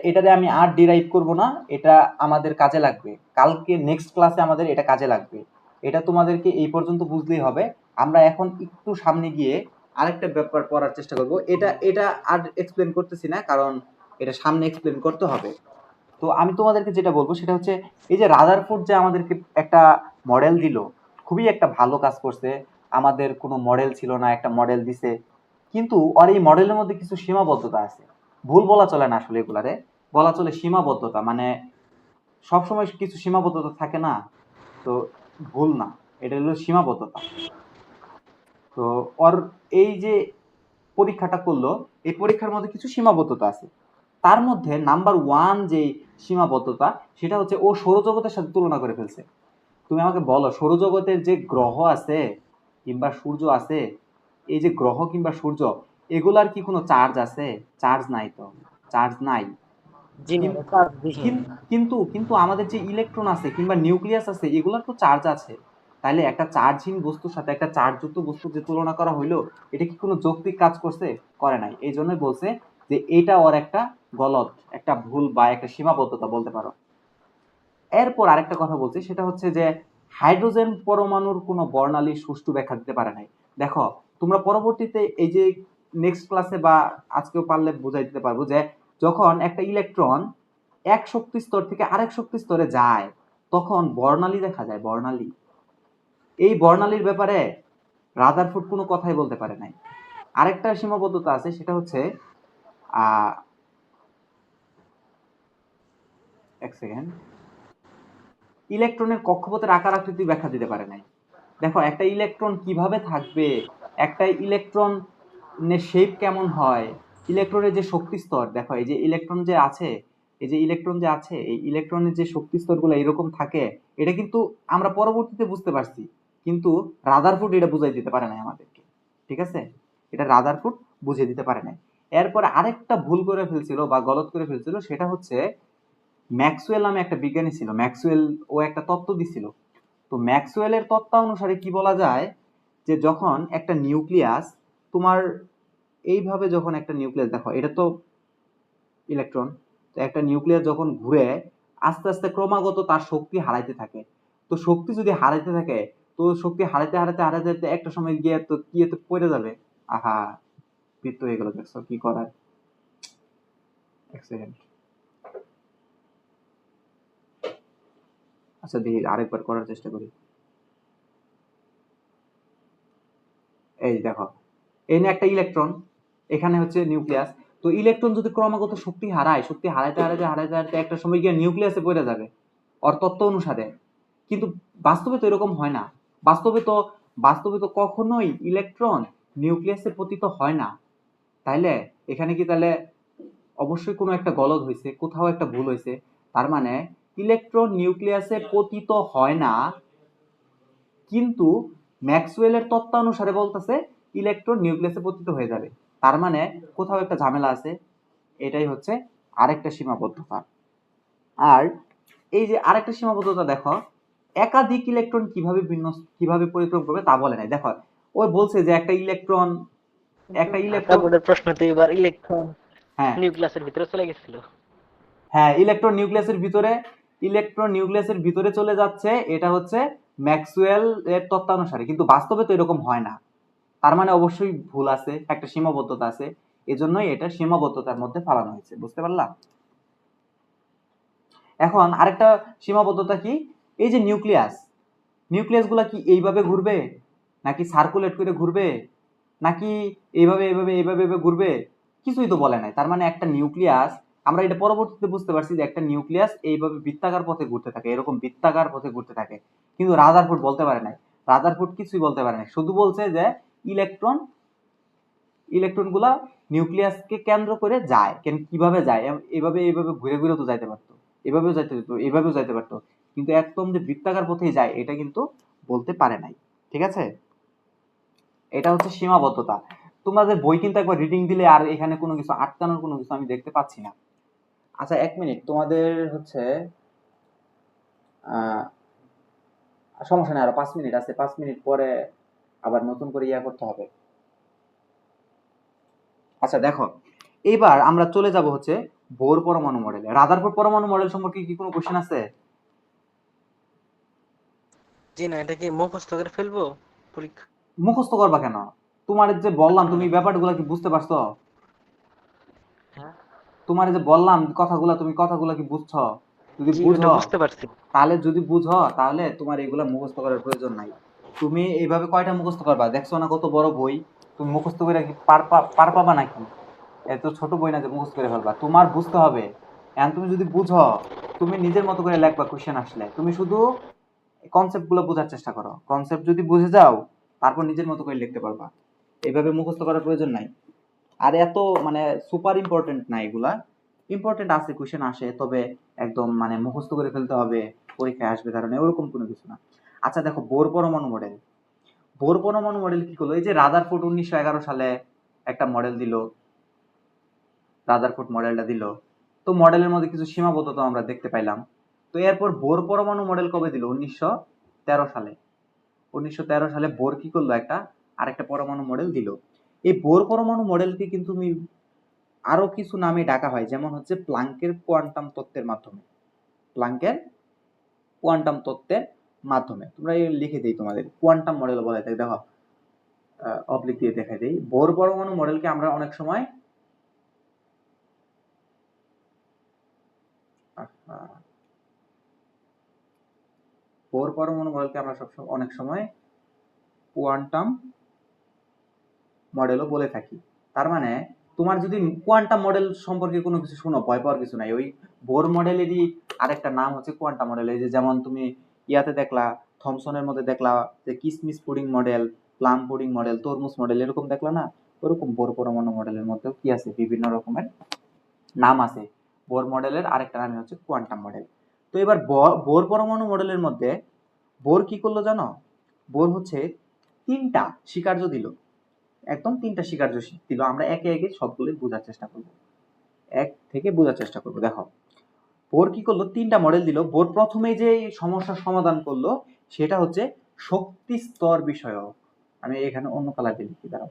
এটারে আমি আর ডিরাইভ করব না, এটা আমাদের কাজে লাগবে কালকে, নেক্সট ক্লাসে আমাদের এটা কাজে লাগবে। এটা তোমাদেরকে এই পর্যন্ত বুঝলেই হবে। আমরা এখন একটু সামনে গিয়ে আরেকটা ব্যাপার পড়ার চেষ্টা করব। এটা এটা আর এক্সপ্লেন করতেছি না, কারণ এটা সামনে এক্সপ্লেন করতে হবে। তো আমি তোমাদেরকে যেটা বলবো সেটা হচ্ছে, এই যে রাদারফোর্ড যে আমাদেরকে একটা মডেল দিল, খুবই একটা ভালো কাজ করছে। আমাদের কোনো মডেল ছিল না, একটা মডেল দিছে, কিন্তু আর এই মডেলের মধ্যে কিছু সীমাবদ্ধতা আছে, ভুল বলা চলে না আসলে এগুলারে। বলা চলে সীমাবদ্ধতা, মানে সবসময় কিছু সীমাবদ্ধতা থাকে না, তো ভুল না, এটা হলো সীমাবদ্ধতা। তো ওর এই যে পরীক্ষাটা করলো, এই পরীক্ষার মধ্যে কিছু সীমাবদ্ধতা আছে। তার মধ্যে নাম্বার ওয়ান যে সীমাবদ্ধতা, সেটা হচ্ছে ও সৌরজগতের সাথে তুলনা করে ফেলছে। তুমি আমাকে বলো, সৌরজগতের যে গ্রহ আছে কিংবা সূর্য আছে, এই যে গ্রহ কিংবা সূর্য, এগুলার কি কোনো চার্জ আছে? চার্জ নাই তো, চার্জ নাই। জি না, কিন- চার্জ বেশি। কিন্তু কিন্তু আমাদের যে ইলেকট্রন আছে কিংবা নিউক্লিয়াস আছে, এগুলার তো চার্জ আছে। তাহলে একটা চার্জহীন বস্তুর সাথে একটা চার্জযুক্ত বস্তু যে তুলনা করা হইলো, এটা কি কোনো যৌক্তিক কাজ করছে? করে নাই। এই জন্যই বলছে যে এটা ওর একটা গলত, একটা ভুল বা একটা সীমাবদ্ধতা বলতে পারো। এরপর আরেকটা কথা বলছি, সেটা হচ্ছে যে হাইড্রোজেন পরমাণুর কোনো বর্ণালী সুষ্ঠু ব্যাখ্যা দিতে পারে নাই। দেখো, তোমরা পরবর্তীতে এই যে নেক্সট ক্লাসে বা আজকেও পারলে বুঝাই দিতে পারবো যে যখন একটা ইলেকট্রন এক শক্তি স্তর থেকে আরেক শক্তি স্তরে যায়, তখন বর্ণালী দেখা যায়, বর্ণালী। এই বর্ণালীর ব্যাপারে রাদারফোর্ড কোনো কথাই বলতে পারে নাই। আরেকটা সীমাবদ্ধতা আছে, সেটা হচ্ছে আহ এক সেকেন্ড, ইলেকট্রনের কক্ষপথের আকার আকৃতি ব্যাখ্যা দিতে পারে নাই। দেখো, একটা ইলেকট্রন কিভাবে থাকবে, একটা ইলেকট্রনের শেপ কেমন হয়, ইলেকট্রনের যে শক্তি স্তর, দেখো এই যে ইলেকট্রন যে আছে, এই যে ইলেকট্রন যে আছে, এই ইলেকট্রনের যে শক্তি স্তরগুলো এরকম থাকে, এটা কিন্তু আমরা পরবর্তীতে বুঝতে পারছি, কিন্তু রাদারফোর্ড এটা বুঝাই দিতে পারে নাই আমাদেরকে। ঠিক আছে, এটা রাদারফোর্ড বুঝিয়ে দিতে পারে নাই। এরপরে আরেকটা ভুল করে ফেলছিল বা গলত করে ফেলছিল, সেটা হচ্ছে ম্যাক্সওয়েল নামে একটা বিজ্ঞানী ছিল, ম্যাক্সওয়েল ও একটা তত্ত্ব দিছিল। তো ম্যাক্সওয়েলের তত্ত্বানুসারে কি বলা যায়, যে যখন একটা নিউক্লিয়াস তোমার এইভাবে, যখন একটা নিউক্লিয়াস, দেখো এটা তো ইলেকট্রন, তো একটা নিউক্লিয়াস যখন ঘুরে আস্তে আস্তে ক্রমাগত তার শক্তি হারাইতে থাকে, তো শক্তি যদি হারাইতে থাকে, তো শক্তি হারাইতে হারাইতে হারাইতে হারাইতে একটা সময় গিয়ে তো কি এতে পড়ে যাবে। আহা, বৃত্ত হয়ে গেল, দেখছো কি করার। এক সেকেন্ড, আচ্ছা দেখি আরেকবার করার চেষ্টা করি। এই দেখো, এই নিয়ে একটা ইলেকট্রন, এখানে হচ্ছে নিউক্লিয়াস। তো ইলেকট্রন যদি ক্রমাগত শক্তি হারায়, শক্তি হারাইতে হারাইতে হারাইতে হারাইতে একটা সময় গিয়ে নিউক্লিয়াসে পড়ে যাবে ওর তত্ত্ব অনুসারে। কিন্তু বাস্তবে তো এরকম হয় না। বাস্তবে তো বাস্তবে তো কখনোই ইলেকট্রন নিউক্লিয়াসে পতিত হয় না। তাইলে এখানে কি তাহলে অবশ্যই কোনো একটা গলদ হয়েছে, কোথাও একটা ভুল হয়েছে। তার মানে ইলেকট্রন নিউক্লিয়াসে পতিত হয় না, কিন্তু ম্যাক্সওয়েলের তত্ত্বানুসারে বলতেছে ইলেকট্রন নিউক্লিয়াসে পতিত হয়ে যাবে। তার মানে কোথাও একটা ঝামেলা আছে, এটাই হচ্ছে আরেকটা সীমাবদ্ধতা। আর এই যে আরেকটা সীমাবদ্ধতা, দেখো একাধিক ইলেকট্রন কিভাবে পরিক্রম করবে তা বলে নাই। দেখো, ও বলছে যে একটা ইলেকট্রন, একটা ঢাকা ইলেকট্রন, বোর্ডের প্রশ্নতে এবার ইলেকট্রন হ্যাঁ নিউক্লিয়াসের ভিতরে চলে গেছিল। হ্যাঁ, ইলেকট্রন নিউক্লিয়াসের ভিতরে চলে যাচ্ছে, এটা হচ্ছে ম্যাক্সওয়েল এর তত্ত্বানুসারে, কিন্তু বাস্তবে তো এরকম হয় না। তার মানে অবশ্যই ভুল আছে, একটা সীমাবদ্ধতা আছে, এজন্যই এটা সীমাবদ্ধতার মধ্যে ফালানো হয়েছে। বুঝতে পারলা? এখন আরেকটা সীমাবদ্ধতা কি, এই যে নিউক্লিয়াস গুলা কি এইভাবে ঘুরবে, নাকি সার্কুলেট করে ঘুরবে, নাকি এইভাবে এইভাবে এইভাবে এইভাবে ঘুরবে, কিছুই তো বলে নাই। তার মানে একটা নিউক্লিয়াস, আমরা এটা পরবর্তীতে বুঝতে পারছি যে একটা নিউক্লিয়াস এইভাবে বৃত্তাকার পথে ঘুরতে থাকে, এরকম বৃত্তাকার পথে ঘুরতে থাকে। কিন্তু রাদারফোর্ড বলতে পারে নাই, রাদারফোর্ড কিছুই বলতে পারে নাই, শুধু বলছে যে ইলেকট্রন ইলেকট্রন গুলা নিউক্লিয়াসকে কেন্দ্র করে যায়, কিভাবে যায়, এভাবে এইভাবে ঘুরে ঘুরে তো যাইতে পারতো, এভাবেও যাইতে পারতো, এভাবেও যাইতে পারতো, কিন্তু একদম যে বৃত্তাকার পথেই যায় এটা কিন্তু বলতে পারে নাই। ঠিক আছে, এটা হচ্ছে সীমাবদ্ধতা। তোমাদের বই কিন্তু একবার রিডিং দিলে আর এখানে কোনো কিছু আটকানোর কোনো কিছু আমি দেখতে পাচ্ছি না। আচ্ছা এক মিনিট, তোমাদের হচ্ছে আহ সমস্যা নেই, আরো 5 মিনিট আছে, 5 মিনিট পরে আবার নতুন করে ইয়া করতে হবে। আচ্ছা দেখো, এইবার আমরা চলে যাব হচ্ছে বোর পরমাণু মডেলে। রাদারফোর্ড পরমাণু মডেল সম্পর্কে কি কোনো কোশ্চেন আছে? জি না, এটা কি মুখস্থ করে ফেলবো পরীক্ষা? মুখস্থ করবা কেন? তোমার যে বললাম, তুমি ব্যাপারগুলো কি বুঝতে পারছো? হ্যাঁ, তোমার যে বললাম কথাগুলো, তুমি কথাগুলো কি বুঝছো? যদি জি ওটা বুঝো, বুঝতে পারছি। তাহলে যদি বুঝো তাহলে তোমার এগুলা মুখস্থ করার প্রয়োজন নাই। তুমি এইভাবে কয়টা মুখস্থ করবা? দেখছো না কত বড় বই, তুমি মুখস্থ করে কি পার পাবা নাকি? এত ছোট বই না যে মুখস্থ করে ফেলবা, তোমার বুঝতে হবে। এখন তুমি যদি বুঝো, তুমি নিজের মতো করে লেখবা, কোশ্চেন আসলে তুমি শুধু কনসেপ্ট গুলো বোঝার চেষ্টা করো, কনসেপ্ট যদি বুঝে যাও তারপর নিজের মতো করে লিখতে পারবা। এইভাবে মুখস্থ করার প্রয়োজন নাই। আর এত মানে সুপার ইম্পর্টেন্ট না এগুলা, ইম্পর্টেন্ট আছে, কোশ্চেন আসে, তবে একদম মানে মুখস্থ করে ফেলতে হবে পরীক্ষায় আসবে কারণে ওরকম কোনো কিছু না। আচ্ছা দেখো, বোর পরমাণু মডেল। বোর পরমাণু মডেল কি করলো, এই যে রাদারফোর্ড 1911 সালে একটা মডেল দিল, রাদারফোর্ড মডেলটা দিল, তো মডেলের মধ্যে কিছু সীমাবদ্ধতা আমরা দেখতে পাইলাম। তো এরপর বোর পরমাণু মডেল কবে দিল, 1913 সালে। 1913 সালে বোর কি করলো, আরেকটা পরমাণু মডেল দিল। এই বোর পরমাণু মডেলকে কিন্তু তুমি আরো কিছু নামে ডাকা হয়, যেমন হচ্ছে প্লাঙ্কের কোয়ান্টাম তত্ত্বের মাধ্যমে। প্লাঙ্কের কোয়ান্টাম তত্ত্বের মাধ্যমে, তোমরা লিখে দেই তোমাদের কোয়ান্টাম মডেল বলা হয়। দেখো অবলিক দিয়ে দেখাই দেই, বোর পরমাণু মডেলকে আমরা অনেক সময় বোর পরমাণু মডেলকে আমরা সবসময় অনেক সময় কোয়ান্টাম মডেলও বলে থাকি। তার মানে তোমার যদি কোয়ান্টাম মডেল সম্পর্কে কোনো কিছু শুনো, ভয় পাওয়ার কিছু নাই। ওই বোর মডেলেরই আরেকটা নাম হচ্ছে কোয়ান্টাম মডেল। এই যে যেমন তুমি ইয়াতে দেখলা, থমসনের মধ্যে দেখলা যে কিসমিস pudding model, plum pudding model, তরমুজ মডেল, এরকম দেখলা না? ওরকম বোর পরমাণু মডেলের মধ্যেও কি আছে, বিভিন্ন রকমের নাম আছে। বোর মডেলের আরেকটা নাম হচ্ছে কোয়ান্টাম মডেল। তো এবার বোর পরমাণু মডেলের মধ্যে বোর কি করলো জানো? বোর হচ্ছে 3টা স্বীকার্য দিল, একদম 3টা স্বীকার্য দিল। আমরা একে একে সবগুলো বোঝার চেষ্টা করব, এক থেকে বোঝার চেষ্টা করব। দেখো, বোর কি করলো, 3টা মডেল দিল। বোর প্রথমে যে সমস্যার সমাধান করলো সেটা হচ্ছে শক্তি স্তর বিষয়ক। আমি এখানে অন্য কালার দিয়ে লিখি, দাঁড়াও।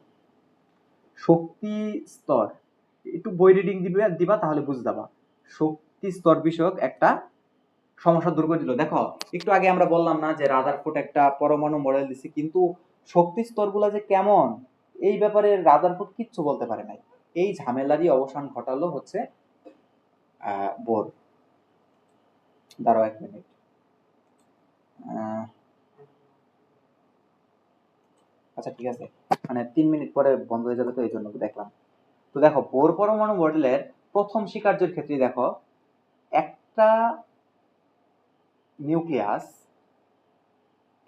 শক্তি স্তর, একটু বই রিডিং দিবা তাহলে বুঝতে পারবা। শক্তি স্তর বিষয়ক একটা সমস্যা দূর করে দিল। দেখো, একটু আগে আমরা বললাম না যে রাদারফোর্ড একটা পরমাণু মডেল দিছে, কিন্তু শক্তি স্তরগুলো যে কেমন এই ব্যাপারে রাদারফোর্ড কিচ্ছু বলতে পারে নাই। এই ঝামেলারই অবসান ঘটালো হচ্ছে বোর। দাঁড়াও 1 মিনিট। আচ্ছা ঠিক আছে, মানে 3 মিনিট পরে বন্ধ হয়ে যাবে, তো এই জন্য দেখলাম। তো দেখো, বোর পরমাণু মডেলের প্রথম স্বীকার্যের ক্ষেত্রে দেখো, একটা নিউক্লিয়াস,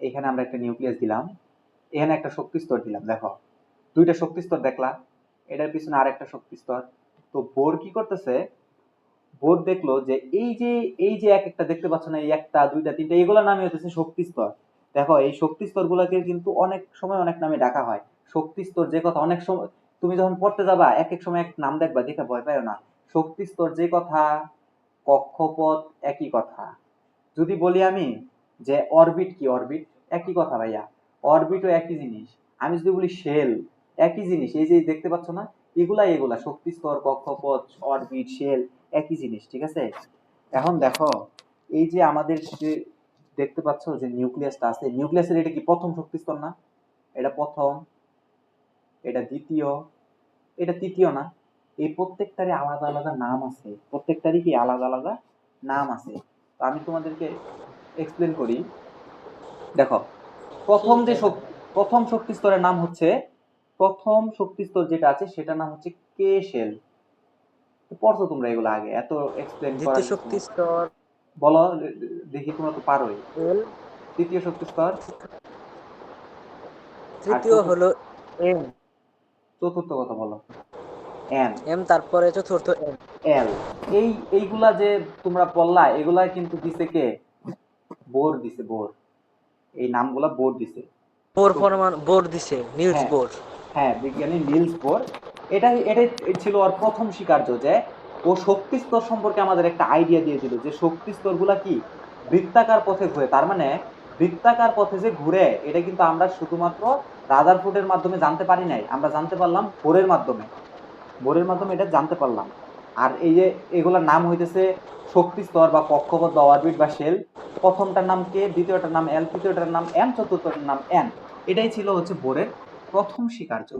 এখানে আমরা একটা নিউক্লিয়াস দিলাম, এখানে একটা শক্তি স্তর দিলাম। দেখো, 2টা শক্তি স্তর দেখলা, এটার পিছনে আরেকটা শক্তি স্তর। তো বোর কি করতেছে, বোর দেখলো যে এই যে এক একটা দেখতে পাচ্ছ না, এই 1টা 2টা 3টা, এগুলোর নামই হচ্ছে শক্তি স্তর। দেখো, এই শক্তি স্তরগুলোকে কিন্তু অনেক সময় অনেক নামে ডাকা হয়। শক্তি স্তর যে কথা, অনেক সময় তুমি যখন পড়তে যাবা এক এক সময় এক নাম দেখবা, দেখে ভয় পাইও না। শক্তি স্তর যে কথা, কক্ষপথ একই কথা। যদি বলি আমি যে অরবিট কি, অরবিট একই কথা ভাইয়া, অরবিটও একই জিনিস। আমি যদি বলি শেল, একই জিনিস। এই যে দেখতে পাচ্ছ না, এগুলা শক্তি স্তর, কক্ষপথ, অরবিট, শেল একই জিনিস, ঠিক আছে? এখন দেখো, এই যে আমাদের যে দেখতে পাচ্ছ যে নিউক্লিয়াসটা আছে, নিউক্লিয়াসের এটা কি প্রথম শক্তি স্তর না? এটা প্রথম, এটা দ্বিতীয়, এটা তৃতীয় না? এই প্রত্যেকটারই আলাদা আলাদা নাম আছে, প্রত্যেকটারই কি আলাদা আলাদা নাম আছে। তো আমি তোমাদেরকে এক্সপ্লেন করি। দেখো, প্রথম শক্তি স্তরের নাম হচ্ছে, প্রথম শক্তি স্তর যেটা আছে সেটার নাম হচ্ছে কে শেল। পড়ছো তোমরা এগুলো আগে, এত এক্সপ্লেন করার দ্বিতীয় কিছু শক্তি না। স্তর বলো, দেখি তোমরা তো পারোই। এল, তৃতীয় শক্তি স্তর, আর তৃতীয় হলো এম, চতুর্থ কথা বলো। এন, এম তারপরে চতুর্থ এম। এল। এইগুলা যে তোমরা পড়লা, এগুলা কিন্তু দিছে কে? বোর দিছে, বোর। এই নামগুলা বোর দিছে। বোর তো পরমাণু বোর দিছে, নিউজ হ্যাঁ, বোর। হ্যাঁ, বিজ্ঞানী নিলস বোর। এটাই ছিল ওর প্রথম স্বীকার্য, যে ও শক্তি স্তর সম্পর্কে আমাদের একটা আইডিয়া দিয়ে দিল যে শক্তি স্তরগুলা কি বৃত্তাকার পথে ঘুরে। তার মানে বৃত্তাকার পথে যে ঘুরে, এটা কিন্তু আমরা শুধুমাত্র রাদারফোর্ডের মাধ্যমে জানতে পারি নাই, আমরা জানতে পারলাম বোরের মাধ্যমে। বোরের মাধ্যমে এটা জানতে পারলাম। আর এই যে এগুলোর নাম হইতেছে শক্তি স্তর বা কক্ষপথ বা অরবিট বা শেল। প্রথমটার নাম কে, দ্বিতীয়টার নাম এল, তৃতীয়টার নাম এম, চতুর্থটার নাম এন। এটাই ছিল হচ্ছে বোরের প্রথম স্বীকার্য।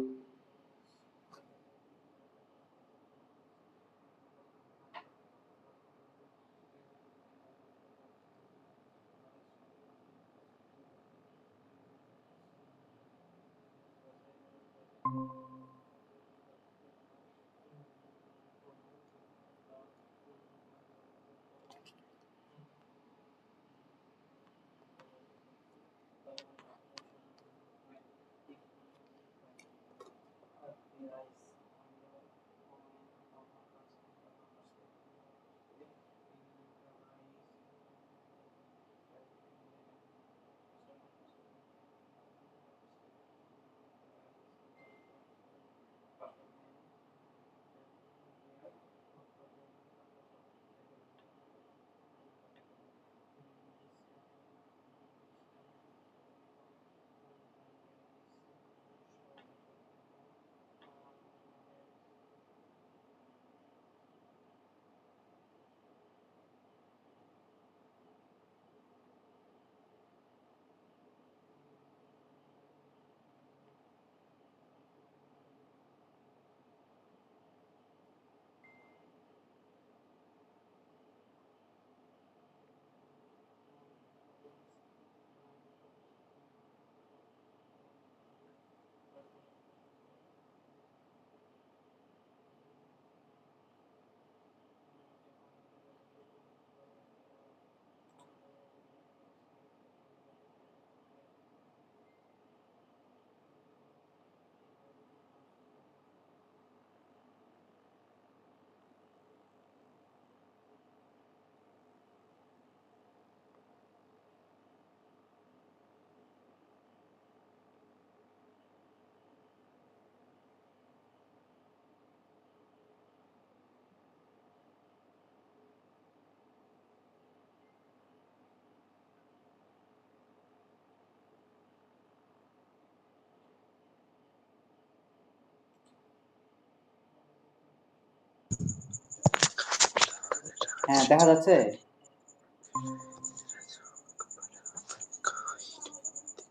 হ্যাঁ দেখা যাচ্ছে।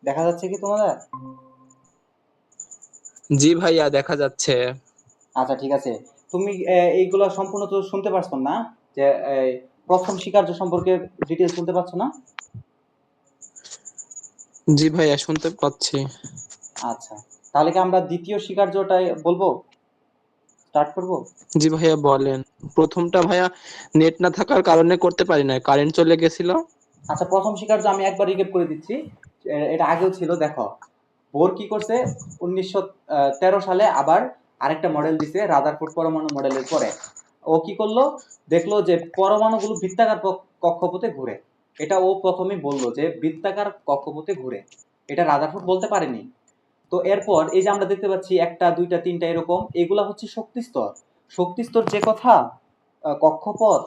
দেখা যাচ্ছে কি তোমাদের? জি ভাইয়া দেখা যাচ্ছে। আচ্ছা ঠিক আছে। তুমি এইগুলো সম্পূর্ণ তো শুনতে পারছো না, যে এই, প্রথম স্বীকার্য সম্পর্কে ডিটেইলস শুনতে পাচ্ছ না? জি ভাইয়া শুনতে পাচ্ছি। আচ্ছা, তাহলে কি আমরা দ্বিতীয় স্বীকার্যটাই বলবো, স্টার্ট করব? জি ভাইয়া বলেন। প্রথমটা ভাইয়া নেট না থাকার কারণে করতে পারি না, কারেন্ট চলে গেছিল। আচ্ছা, প্রথম স্বীকার্য আমি একবার রিকেপ করে দিচ্ছি। এটা আগেও ছিল, দেখো। বোর কি করছে, 1913 সালে আবার আরেকটা মডেল দিছে, রাদারফোর্ড পরমাণু মডেলের পরে। ও কি করলো, দেখলো যে পরমাণুগুলো বৃত্তাকার কক্ষপথে ঘুরে। এটা ও প্রথমেই বললো যে বৃত্তাকার কক্ষপথে ঘুরে, এটা রাদারফোর্ড বলতে পারেনি। তো এরপর এই যে আমরা দেখতে পাচ্ছি একটা দুইটা তিনটা এরকম, এগুলা হচ্ছে শক্তিস্তর। শক্তিস্তর যে কথা, কক্ষপথ,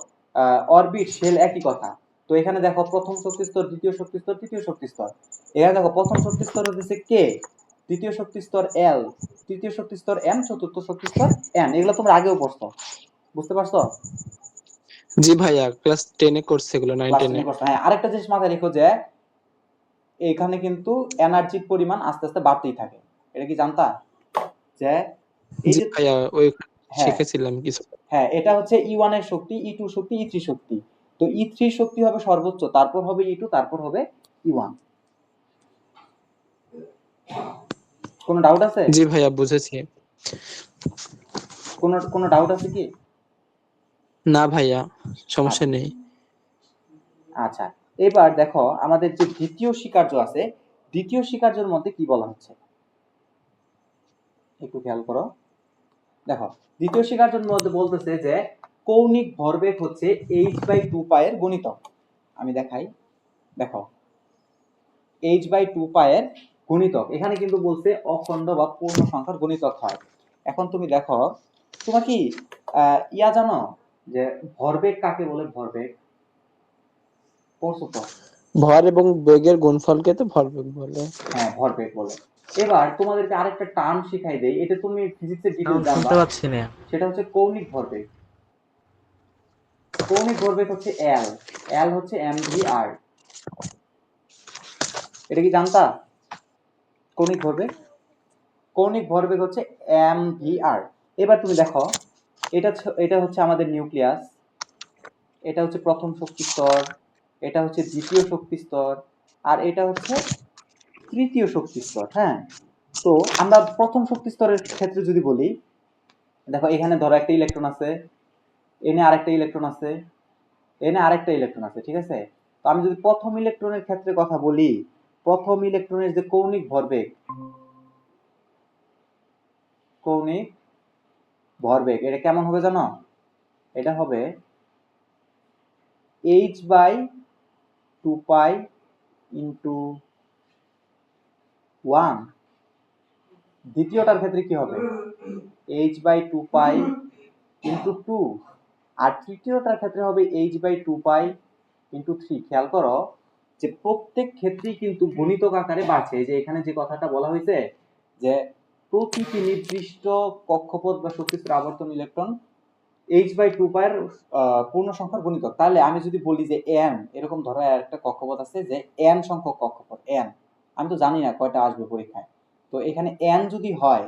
অরবিট, শেল একই কথা। তো এখানে দেখো প্রথম শক্তিস্তর, দ্বিতীয় শক্তিস্তর, তৃতীয় শক্তিস্তর। এখানে দেখো প্রথম শক্তিস্তর হচ্ছে কে, দ্বিতীয় শক্তিস্তর এল, তৃতীয় শক্তিস্তর এম, চতুর্থ শক্তিস্তর এন। এগুলো তোমরা আগেও পড়ছো, বুঝতে পারছো? জি ভাইয়া ক্লাস 10-এ করছে এগুলো, 9 ক্লাস 10-এ। টেনে করছো, হ্যাঁ। আরেকটা জিনিস মাথায় রেখো যে এখানে কিন্তু এনার্জির পরিমাণ আস্তে আস্তে বাড়তেই থাকে। এটা কি জানতা, যে এই জি যে, ভাইয়া ওই হ্যাঁ শিখেছিলাম কিছু। হ্যাঁ, এটা হচ্ছে E1 এর শক্তি, E2 শক্তি, E3 শক্তি। তো E3 শক্তি হবে সর্বোচ্চ, তারপর হবে E2, তারপর হবে E1। কোনো ডাউট আছে? জি ভাইয়া বুঝেছি। কোনো ডাউট আছে কি? না ভাইয়া, সমস্যা আচ্ছা নেই। আচ্ছা, এবার দেখো আমাদের যে দ্বিতীয় স্বীকার্য আছে, দ্বিতীয় স্বীকার্যের মধ্যে কি বলা হচ্ছে একটু খেয়াল করো। দেখো, দ্বিতীয় স্বীকার্যের মধ্যে বলতেছে যে কৌণিক ভরবেগ হচ্ছে h/2π এর গুণিতক। আমি দেখাই, দেখো h/2π এর গুণিতক। এখানে কিন্তু বলছে অখণ্ড বা পূর্ণ সংখ্যার গুণিতক হয়। এখন তুমি দেখো, তোমার কি ইয়া জানো যে ভরবেগ কাকে বলে? ভরবেগ পড়ছো তো? ভর এবং বেগের গুণফলকে তো ভরবেগ বলে। হ্যাঁ, ভরবেগ বলে। এবার তোমাদেরকে আরেকটা টার্ম শিখাই দেই, এটা তুমি ফিজিক্সের ডিটেইলস সাউন্ড জানবা। শুনতে পাচ্ছি না। সেটা হচ্ছে কৌণিক ভরবেগ। কৌণিক ভরবেগ হচ্ছে এল, এল হচ্ছে mvr। এটা কি জানতা, কৌণিক ভরবেগ? কৌণিক ভরবেগ হচ্ছে mvr। এবার তুমি দেখো, এটা হচ্ছে আমাদের নিউক্লিয়াস, এটা হচ্ছে প্রথম শক্তি স্তর, এটা হচ্ছে দ্বিতীয় শক্তি স্তর, আর এটা হচ্ছে তৃতীয় শক্তি স্তর। হ্যাঁ, তো আমরা প্রথম শক্তি স্তরের ক্ষেত্রে যদি বলি, দেখো এখানে ধরো একটা ইলেকট্রন আছে, এনে আরেকটা ইলেকট্রন আছে, এনে আরেকটা ইলেকট্রন আছে, ঠিক আছে? তো আমি যদি প্রথম ইলেকট্রনের ক্ষেত্রে কথা বলি, প্রথম ইলেকট্রনের যে কৌণিক ভরবেগ, কৌণিক ভরবেগ এটা কেমন হবে জানো? এটা হবে h/2π ইন্টু 1। দ্বিতীয়টার ক্ষেত্রে কি হবে, h/2π ইন্টু 2। আর তৃতীয়টার ক্ষেত্রে হবে h/2π ইন্টু 3। খেয়াল করো যে প্রত্যেক ক্ষেত্রেই কিন্তু গুণিতক আকারে বাড়ছে। এই যে এখানে যে কথাটা বলা হয়েছে, যে প্রতিটি নির্দিষ্ট কক্ষপথ বা শক্তিস্তর আবর্তন ইলেকট্রন h/2π এর পূর্ণ সংখ্যার গুণিতক। তাহলে আমি যদি বলি যে n, এরকম ধরো একটা কক্ষপথ আছে, যে n সংখ্যক কক্ষপথ n, আমি তো জানি না কয়টা আসবে পরীক্ষায়। তো এখানে n যদি হয়,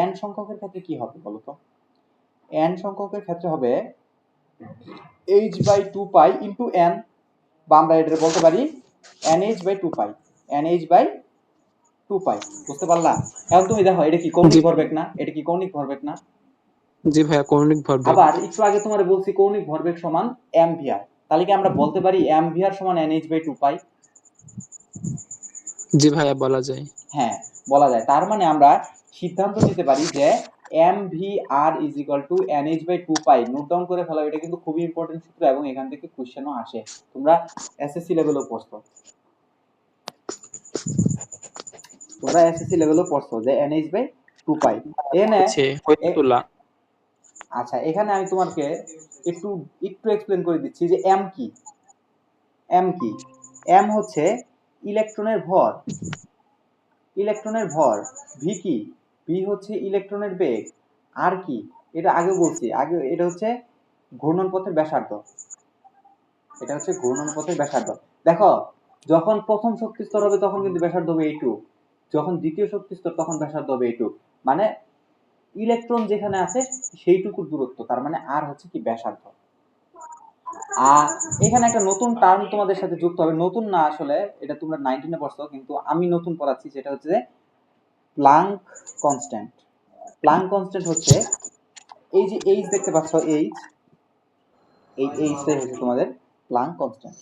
n সংখ্যকের ক্ষেত্রে কি হবে বলো তো? n সংখ্যকের ক্ষেত্রে হবে h/2π ইন্টু n, বা আমরা এটা বলতে পারি nh/2π, nh/2π। বুঝতে পারলা? এখন তুমি দেখো, এটা কি জি কৌণিক ভরবেগ না? এটা কি কৌণিক ভরবেগ না? জি ভাইয়া কৌণিক ভরবেগ। আবার একটু আগে তোমার বলছি কৌণিক ভরবেগ সমান mvr, তাহলে কি আমরা বলতে পারি mvr সমান nh/2π? জি ভাইয়া বলা যায়। হ্যাঁ, বলা যায়। তার মানে আমরা সিদ্ধান্ত নিতে পারি যে mvr is equal two nh/2π। Note down করে ফেলো, এটা কিন্তু খুবই ইম্পর্টেন্ট সূত্র এবং এখান থেকে কোশ্চেনও আসে। তোমরা এসএসসি লেভেলেও পড়ছো, তোমরা এসএসসি লেভেলেও পড়ছো যে nh/2π। এনে হয়েছে তোলা। আচ্ছা, এখানে আমি তোমাকে একটু একটু এক্সপ্লেন করে দিচ্ছি যে m কি। m কি? m হচ্ছে ইলেকট্রনের ভর, ইলেকট্রনের ভর। ভি কি? ভি হচ্ছে ইলেকট্রনের বেগ। আর কি? এটা আগে বলছি, আগে এটা হচ্ছে ঘূর্ণন পথের ব্যাসার্ধ। এটা হচ্ছে ঘূর্ণনপথের ব্যাসার্ধ। দেখো যখন প্রথম শক্তি স্তর হবে তখন কিন্তু ব্যাসার্ধ হবে এইটু, যখন দ্বিতীয় শক্তি স্তর তখন ব্যাসার্ধ হবে এইটু, মানে ইলেকট্রন যেখানে আছে সেইটুকু দূরত্ব, তার মানে আর হচ্ছে কি ব্যাসার্ধ। আর এখানে একটা নতুন টার্ম তোমাদের সাথে যুক্ত হবে, নতুন না আসলে, এটা তোমরা 19 পড়ছো কিন্তু আমি নতুন পড়াচ্ছি, সেটা হচ্ছে প্লাঙ্ক কনস্ট্যান্ট। প্লাঙ্ক কনস্ট্যান্ট হচ্ছে এই যে এইচ দেখতে পাচ্ছ, এইচ, এই এইচটাই হচ্ছে তোমাদের প্লাঙ্ক কনস্ট্যান্ট।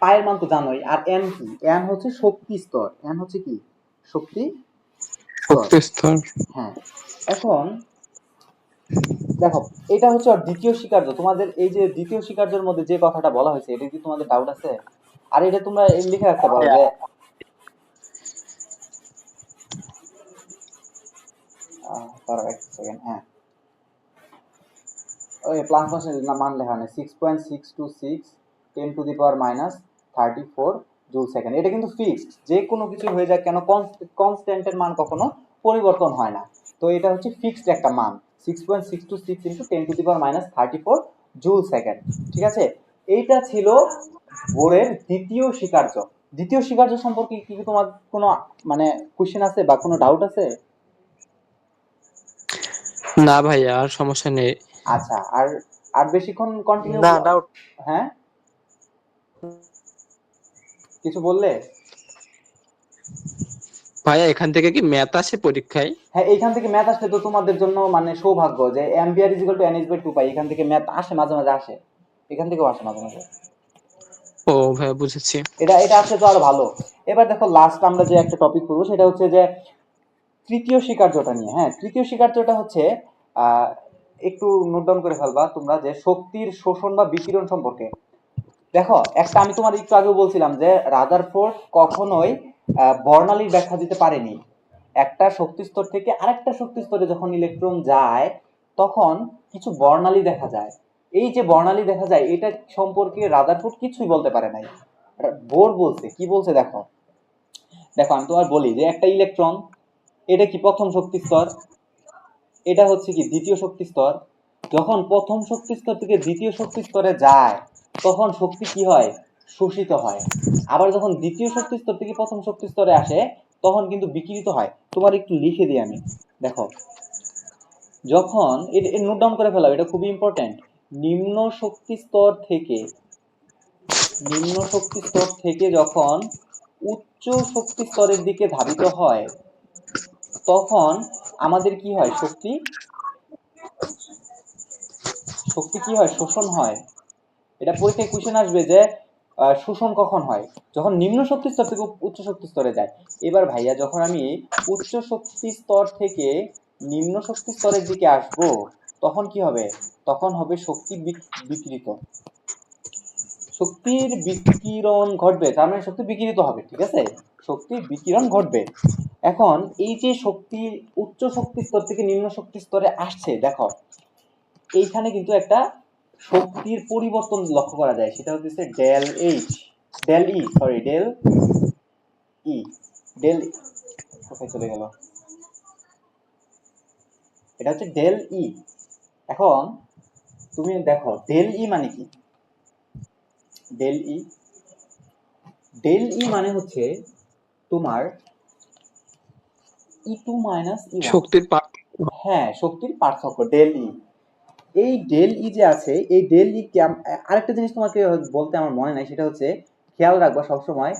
পায়ের মান তো জানোই। আর এন কি? এন হচ্ছে শক্তি স্তর, এন হচ্ছে কি শক্তি স্তর। শক্তি স্তর। হ্যাঁ, এখন দেখো এটা হচ্ছে ওর দ্বিতীয় স্বীকার্য। তোমাদের এই যে দ্বিতীয় স্বীকার্যের মধ্যে যে কথাটা বলা হয়েছে, এটা কি তোমাদের ডাউট আছে? আর এটা তোমরা লিখে রাখতে পারো যে তার এক সেকেন্ড, হ্যাঁ ওই প্লাঙ্ক কনস্ট্যান্ট মান লেখা নেই, 6.626 10 to the power minus 34 joule second. এটা কিন্তু ফিক্সড, যে কোনো কিছু হয়ে যায় কেন, কনস্ট্যান্টের মান কখনো পরিবর্তন হয় না। তো এটা হচ্ছে ফিক্সড একটা মান, 6.626 into 10 to the power minus 34 joule second. ঠিক আছে, এইটা ছিল বোরের দ্বিতীয় স্বীকার্য। দ্বিতীয় স্বীকার্য সম্পর্কে কি তোমার কোনো মানে কোশ্চেন আছে বা কোনো ডাউট আছে? না ভাইয়া, আর সমস্যা নেই। আচ্ছা, আর আর বেশিক্ষণ কন্টিনিউ? না ডাউট। হ্যাঁ, কিছু বললে? ভাইয়া এখান থেকে কি ম্যাথ আসে পরীক্ষায়? হ্যাঁ, এইখান থেকে ম্যাথ আসলে তো তোমাদের জন্য মানে সৌভাগ্য যে ampere is equal two n/2 পাই, এখান থেকে ম্যাথ আসে মাঝে মাঝে, আসে এখান থেকেও আসে মাঝে মাঝে। ও ভাইয়া বুঝেছি। এটা এটা আসলে তো আরো ভালো। এবার দেখো লাস্ট আমরা যে একটা টপিক করবো সেটা হচ্ছে যে তৃতীয় স্বীকার্যটা নিয়ে। হ্যাঁ, তৃতীয় স্বীকার্যটা হচ্ছে আহ একটু নোট ডাউন করে ফেলবা তোমরা, যে শক্তির শোষণ বা বিকিরণ সম্পর্কে। দেখো একটা আমি তোমার একটু আগেও বলছিলাম যে রাদারফোর্ড কখনোই বর্ণালীর ব্যাখ্যা দিতে পারেনি। একটা শক্তি স্তর থেকে আরেকটা শক্তি স্তরে যখন ইলেকট্রন যায় তখন কিছু বর্ণালী দেখা যায়। এই যে বর্ণালী দেখা যায় এটা সম্পর্কে রাদারফোর্ড কিছুই বলতে পারে নাই, বোর বলছে। কি বলছে দেখো, দেখো আমি তোমার বলি যে একটা ইলেকট্রন, এটা কি প্রথম শক্তি স্তর, এটা হচ্ছে কি দ্বিতীয় শক্তি স্তর। যখন প্রথম শক্তি স্তর থেকে দ্বিতীয় শক্তি স্তরে যায় তখন শক্তি কি হয়, শোষিত হয়। আবার যখন দ্বিতীয় শক্তি স্তর থেকে প্রথম শক্তি স্তরে আসে তখন কিন্তু বিকিরিত হয়। তোমার একটু লিখে দিই আমি, দেখো যখন নোট ডাউন করে ফেলাও, এটা খুবই ইম্পর্টেন্ট। নিম্ন শক্তি স্তর থেকে, নিম্ন শক্তি স্তর থেকে যখন উচ্চ শক্তি স্তরের দিকে ধাবিত হয় তখন আমাদের কি হয়, শক্তি শক্তি কি হয়, শোষণ হয়। এটা পরীক্ষায় কোশ্চেন আসবে যে শোষণ কখন হয়, যখন নিম্ন শক্তি স্তর থেকে উচ্চ শক্তি স্তরে যায়। এবার ভাইয়া যখন আমি উচ্চ শক্তি স্তর থেকে নিম্ন শক্তি স্তরের দিকে আসব তখন কি হবে, তখন হবে শক্তি বিকৃত, শক্তির বিকিরণ ঘটবে, তার মানে শক্তি বিকিরিত হবে। ঠিক আছে, শক্তির বিকিরণ ঘটবে। এখন এই যে শক্তি উচ্চ শক্তি স্তর থেকে নিম্ন শক্তি স্তরে আসছে, দেখো এইখানে কিন্তু একটা শক্তির পরিবর্তন লক্ষ্য করা যায়, সেটা হচ্ছে ডেল এইচ, ডেল ই, সরি ডেল ই, ডেল কোথায় চলে গেল, এটা হচ্ছে ডেল ই। এখন তুমি দেখো ডেল ই মানে কি, ডেল ই, ডেল ই মানে হচ্ছে তোমার E2 মাইনাস E1। শক্তির হ্যাঁ, শক্তির পার্থক্য ডেল ই। এই ডেল ই যে আছে, এই ডেল ই আরেকটা জিনিস তোমাকে বলতে আমার মনে নাই, সেটা হচ্ছে খেয়াল রাখবা সবসময়,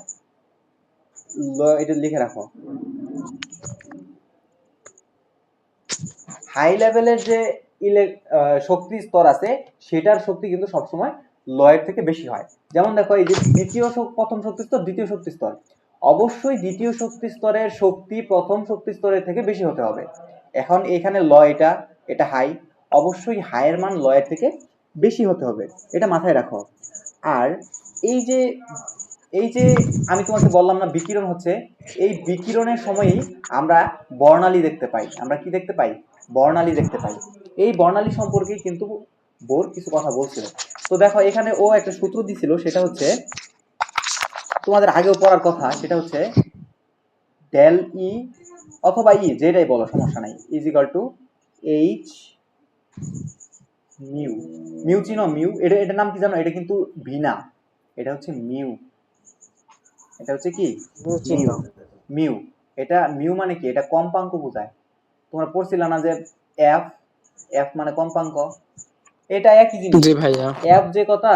এটা লিখে রাখো, হাই লেভেলের যে শক্তি স্তর আছে সেটার শক্তি কিন্তু সবসময় লয়ের থেকে বেশি হয়। যেমন দেখো এই যে প্রথম শক্তি স্তর, দ্বিতীয় শক্তি স্তর, অবশ্যই দ্বিতীয় শক্তি স্তরের শক্তি প্রথম শক্তি স্তরের থেকে বেশি হতে হবে। এখন এখানে ল, এটা হাই, অবশ্যই হাইয়ের মান লয়ের থেকে বেশি হতে হবে, এটা মাথায় রাখো। আর এই যে এই যে আমি তোমাকে বললাম না বিকিরণ হচ্ছে, এই বিকিরণের সময়ই আমরা বর্ণালী দেখতে পাই। আমরা কি দেখতে পাই, বর্ণালী দেখতে পাই। এই বর্ণালী সম্পর্কে কিন্তু বোর কিছু কথা বলছিল। তো দেখো এখানে ও একটা সূত্র দিছিল, সেটা হচ্ছে তোমাদের আগেও পড়ার কথা, সেটা হচ্ছে ডেল ই অথবা ই যেটাই বলো সমস্যা নাই, is equal to H mu, mu চিনো? মিউ, এটা নাম কি জানো? এটা কিন্তু ভি না, এটা হচ্ছে মিউ। এটা হচ্ছে কি? নিউ চিহ্ন। মিউ। মিউ, এটা মিউ মানে কি? এটা কম্পাঙ্ক বোঝায়। তোমরা পড়ছিল না যে এফ, এফ মানে কম্পাঙ্ক, এটা একই জিনিস। জি ভাইয়া। এফ যে কথা,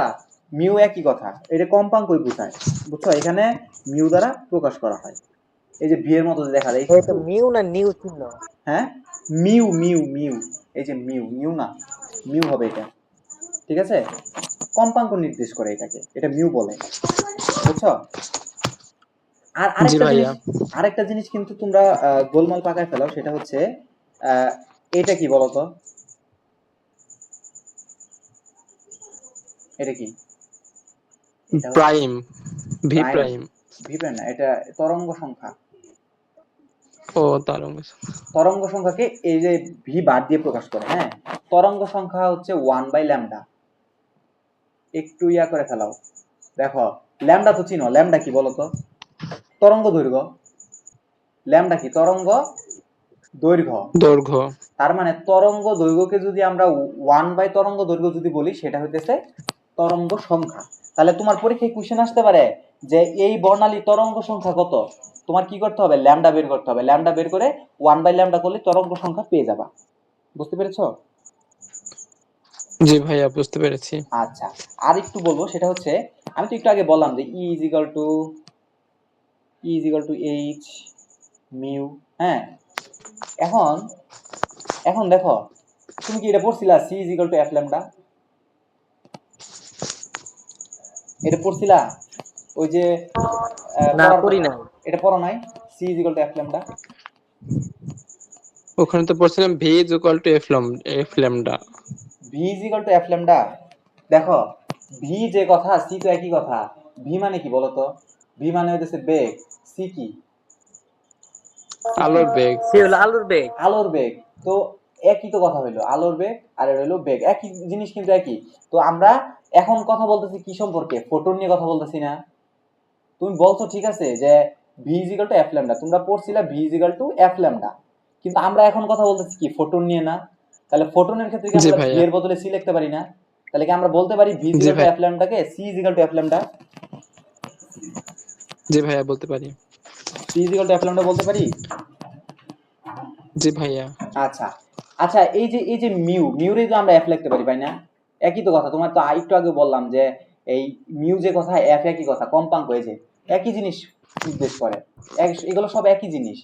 মিউ একই কথা, এটা কম্পাঙ্কই বোঝায়, বুঝছো? এখানে মিউ দ্বারা প্রকাশ করা হয়। এই যে ভি এর মতো যে দেখা যায় এই তো একটু, মিউ না নিউ চিহ্ন? হ্যাঁ মিউ মিউ মিউ, এই যে মিউ, মিউ না, মিউ হবে এটা, ঠিক আছে? কম্পাঙ্ক নির্দেশ করে এটাকে, এটা মিউ বলে, বুঝছো? আর জি আরেকটা জিনিস, ভাইয়া। আরেকটা জিনিস কিন্তু তোমরা গোলমাল পাকায় ফেলাও, সেটা হচ্ছে আহ, এটা কি বলতো? এটা কি? এটা হচ্ছে prime, V prime, prime. V prime না, এটা তরঙ্গ সংখ্যা। ও তরঙ্গ। তরঙ্গ সংখ্যাকে এই যে ভি বাদ দিয়ে প্রকাশ করে, হ্যাঁ? তরঙ্গ সংখ্যা হচ্ছে 1/λ। একটু ইয়া করে ফেলাও, দেখো ল্যামডা তো চিনো, ল্যামডা কি বলতো? তরঙ্গ দৈর্ঘ্য। ল্যামডা কি? তরঙ্গ দৈর্ঘ্য। দৈর্ঘ্য। তার মানে তরঙ্গ দৈর্ঘ্যকে যদি আমরা 1 বাই তরঙ্গ দৈর্ঘ্য যদি বলি, সেটা হইতেছে তরঙ্গ সংখ্যা। তাহলে তোমার পরীক্ষায় কোশ্চেন আসতে পারে যে এই বর্ণালী তরঙ্গ সংখ্যা কত? তোমার কি করতে হবে? ল্যামডা বের করতে হবে। ল্যামডা বের করে 1/λ করলে তরঙ্গ সংখ্যা পেয়ে যাবা। বুঝতে পেরেছো? জি ভাইয়া বুঝতে পেরেছি। আচ্ছা, আর একটু বলবো, সেটা হচ্ছে আমি তো একটু আগে বললাম যে এইচ মিউ, হ্যাঁ? এখন, এখন দেখো, তুমি কি এটা পড়ছিলা C is equal to F lambda? এটা পড়ছিলা ওই যে না পড়ার পড়ি নাই। এটা পড়ো নাই? C is equal to F lambda. ওখানে তো পড়ছিলাম V is equal to F lambda. V is equal to F lambda. দেখো ভি যে কথা, সি তো একই কথা। ভি মানে কি বলতো? ভি মানে হইতেছে বেগ, সি কি? সি কি? আলোর বেগ। সে হলো আলুর বেগ। আলোর বেগ। তো একই তো কথা হইলো, আলোর বেগ আর এটা হইলো বেগ, একই জিনিস কিন্তু একই। তো আমরা এখন কথা বলতেছি কি সম্পর্কে? ফোটন নিয়ে কথা বলতেছি না? তুমি বলছো ঠিক আছে যে V is equal to F lambda, তোমরা পড়ছিলা V is equal to F lambda, কিন্তু আমরা এখন কথা বলতেছি কি? ফোটন নিয়ে না? তাহলে ফোটনের ক্ষেত্রে কি জি আমরা ভি ভাইয়া। এর বদলে সি লিখতে পারি না? তাহলে কি আমরা বলতে পারি ভি ইজ জি ইকুয়াল টু ভাই। এফ ল্যামডাকে C is equal to F lambda? জি ভাইয়া বলতে পারি। C is equal to F lambda বলতে পারি? জি ভাইয়া। আচ্ছা, আচ্ছা, এই যে মিউ, মিউরে তো আমরা এফ লিখতে পারি, তাই না? একই তো কথা। তোমার তো একটু আগে বললাম যে এই মিউ যে কথা, এফ একই কথা, কম্পাঙ্ক, এই যে একই জিনিস নির্দেশ করে, এগুলো সব একই জিনিস।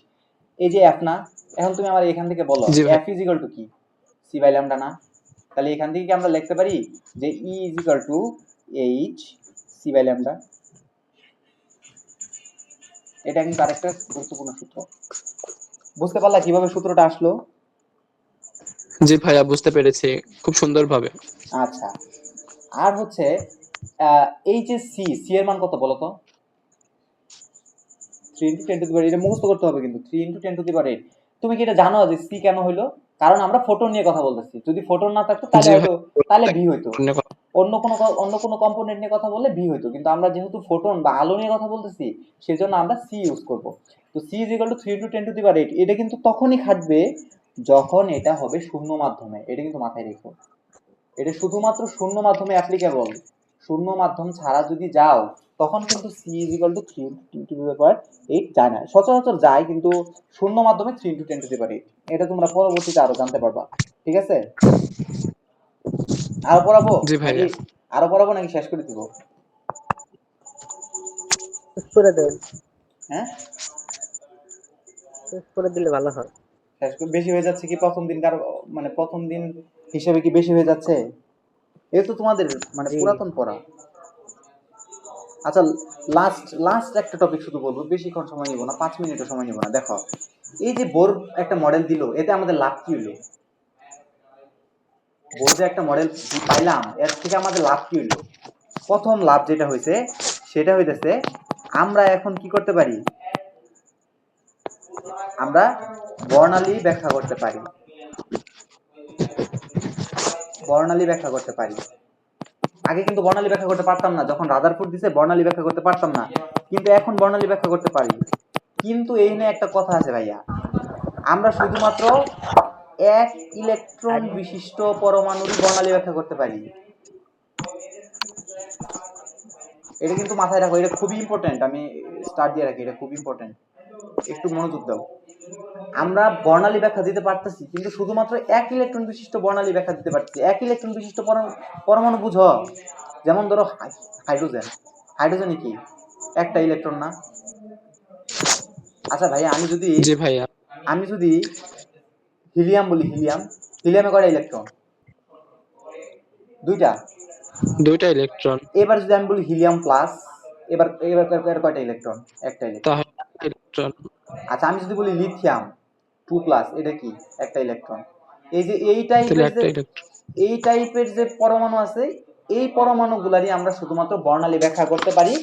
এই যে এফ না, এখন তুমি আমার এখান থেকে বলো জি ভাই। এফ ইজ ইকুয়াল টু কি? সি বাই ল্যামডা না? তাহলে এখান থেকে কি আমরা লিখতে পারি যে E is equal to H C by lambda? এটা কিন্তু আরেকটা গুরুত্বপূর্ণ সূত্র। বুঝতে পারলা কিভাবে সূত্রটা আসলো? জি ভাইয়া বুঝতে পেরেছি খুব সুন্দরভাবে। আচ্ছা, আর হচ্ছে এই যে সি, সি এর মান কত বলো তো? 3 × 10⁸, এটা মুখস্থ করতে হবে কিন্তু, 3 × 10⁸। তুমি কি এটা জানো যে সি কেন হইলো? কারণ আমরা ফোটন নিয়ে কথা বলতেছি, যদি ফোটন না থাকতো তাহলে জি ভাই। হয়তো, তাহলে ভি হইতো। অন্য কোনো কম্পোনেন্ট নিয়ে কথা বললে ভি হইতো, কিন্তু আমরা যেহেতু ফোটন বা আলো নিয়ে কথা বলতেছি, সেজন্য আমরা সি ইউজ করব। তো সি ইজ ইকুয়াল টু 3 × 10⁸, এটা কিন্তু তখনই খাটবে যখন এটা হবে শূন্য মাধ্যমে, এটা কিন্তু মাথায় রেখো। এটা শুধুমাত্র শূন্য মাধ্যমে অ্যাপ্লিকেবল। শূন্য মাধ্যম ছাড়া যদি যাও, তখন কিন্তু সি ইজ ইকুয়াল টু 3 × 10⁸ যায় না। সচরাচর যায়, কিন্তু শূন্য মাধ্যমে 3 × 10⁸। এটা তোমরা পরবর্তীতে আরো জানতে পারবা, ঠিক আছে? আরো পড়াবো জি নাকি? ভাইয়া। আরো পড়াবো নাকি শেষ করে দিব? শেষ করে দেন, হ্যাঁ, শেষ করে দিলে ভালো হয়। শেষ করে বেশি হয়ে যাচ্ছে কি প্রথম দিন? কারো মানে প্রথম দিন হিসেবে কি বেশি হয়ে যাচ্ছে? এটা তো তোমাদের মানে জি। পুরাতন পড়া। আচ্ছা, লাস্ট লাস্ট একটা টপিক শুধু বলবো, বেশিক্ষণ সময় নিব না, 5 মিনিটও সময় নিব না। দেখো এই যে বোর একটা মডেল দিল, এতে আমাদের লাভ কি হইলো? বোর যে একটা মডেল পাইলাম, এর থেকে আমাদের লাভ কি হইলো? প্রথম লাভ যেটা হয়েছে, সেটা হইতেছে আমরা এখন কি করতে পারি? আমরা বর্ণালী ব্যাখ্যা করতে পারি, বর্ণালী ব্যাখ্যা করতে পারি। আগে কিন্তু বর্ণালী ব্যাখ্যা করতে পারতাম না, যখন রাদারফোর্ড দিছে বর্ণালী ব্যাখ্যা করতে পারতাম না, কিন্তু এখন বর্ণালী ব্যাখ্যা করতে পারি। কিন্তু এই নিয়ে একটা কথা আছে ভাইয়া, আমরা শুধুমাত্র এক ইলেকট্রন বিশিষ্ট পরমাণুর বর্ণালী ব্যাখ্যা করতে পারি। এটা কিন্তু মাথায় রাখো, এটা খুবই ইম্পর্টেন্ট। আমি স্টার্ট দিয়ে রাখি, এটা খুব ইম্পর্টেন্ট, একটু মনোযোগ দাও। আমরা বর্ণালী ব্যাখ্যা দিতে পারতেছি, কিন্তু শুধুমাত্র এক ইলেকট্রন বিশিষ্ট বর্ণালী ব্যাখ্যা দিতে পারতেছি। এক ইলেকট্রন বিশিষ্ট পরমাণু বুঝো, যেমন ধরো হাইড্রোজেন। হাইড্রোজেন কি একটা ইলেকট্রন না? আচ্ছা ভাইয়া, জি ভাইয়া। আমি যদি হিলিয়াম বলি, হিলিয়ামে কয়টা ইলেকট্রন? দুইটা ইলেকট্রন। এবার যদি আমি বলি হিলিয়াম প্লাস, এবার এবার কয়টা ইলেকট্রন? একটা ইলেকট্রন। আচ্ছা, আমি যদি বলি লিথিয়াম 2+, এটা কি একটা ইলেকট্রন? এই যে এই টাইপের যে পরমাণু আছে, এই পরমাণুগুলারই আমরা শুধুমাত্র বর্ণালী ব্যাখ্যা করতে পারি।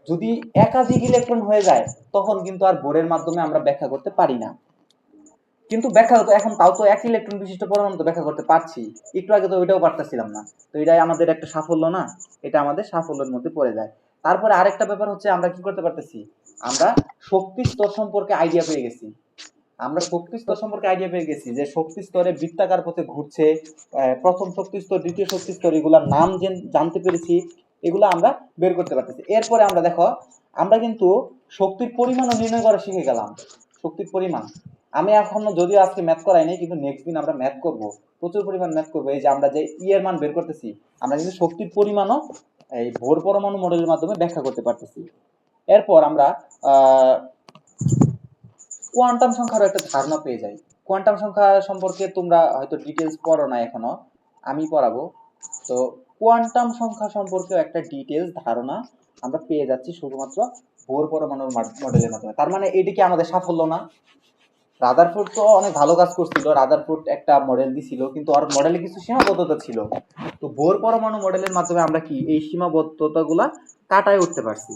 যদি একাধিক ইলেকট্রন হয়ে যায়, তখন কিন্তু আর বোরের মাধ্যমে আমরা ব্যাখ্যা করতে পারি না। কিন্তু ব্যাখ্যা হতো এখন, তাও তো এক ইলেকট্রন বিশিষ্ট পরমাণু তো ব্যাখ্যা করতে পারছি। একটু আগে তো ওইটাও পারতেছিলাম না। তো এটাই আমাদের একটা সাফল্য না? এটা আমাদের সাফল্যের মধ্যে পড়ে যায়। তারপরে আরেকটা ব্যাপার হচ্ছে, আমরা কি করতে পারতেছি, আমরা শক্তি স্তর সম্পর্কে আইডিয়া পেয়ে গেছি। যে শক্তি স্তরে বৃত্তাকার পথে ঘুরছে, প্রথম শক্তি স্তর, দ্বিতীয় শক্তি স্তর, এগুলার নাম জানতে পেরেছি, এগুলো আমরা বের করতে পারতেছি। এরপরে আমরা দেখো, আমরা কিন্তু শক্তির পরিমাণও নির্ণয় করা শিখে গেলাম। শক্তির পরিমাণ আমি এখনো যদিও আজকে ম্যাথ করাই নাই, কিন্তু নেক্সট দিন আমরা ম্যাথ করব, প্রচুর পরিমাণ ম্যাথ করবো। এই যে আমরা যে এর মান বের করতেছি, আমরা কিন্তু শক্তির পরিমাণও এই ভোর পরমাণু মডেলের মাধ্যমে ব্যাখ্যা করতে পারতেছি। এরপর আমরা কোয়ান্টাম সংখ্যারও একটা ধারণা পেয়ে যাই। কোয়ান্টাম সংখ্যা সম্পর্কে তোমরা হয়তো ডিটেলস পড়ো না এখনো, আমি পড়াবো। তো কোয়ান্টাম সংখ্যা সম্পর্কেও একটা ডিটেলস ধারণা আমরা পেয়ে যাচ্ছি শুধুমাত্র বোর পরমাণুর মডেলের মাধ্যমে। তার মানে এটি কি আমাদের সাফল্য না? রাদারফোর্ড তো অনেক ভালো কাজ করছিল, রাদারফোর্ড একটা মডেল দিছিল, কিন্তু ওর মডেলে কিছু সীমাবদ্ধতা ছিল। তো বোর পরমাণু মডেলের মাধ্যমে আমরা কি এই সীমাবদ্ধতাগুলা কাটায় উঠতে পারছি।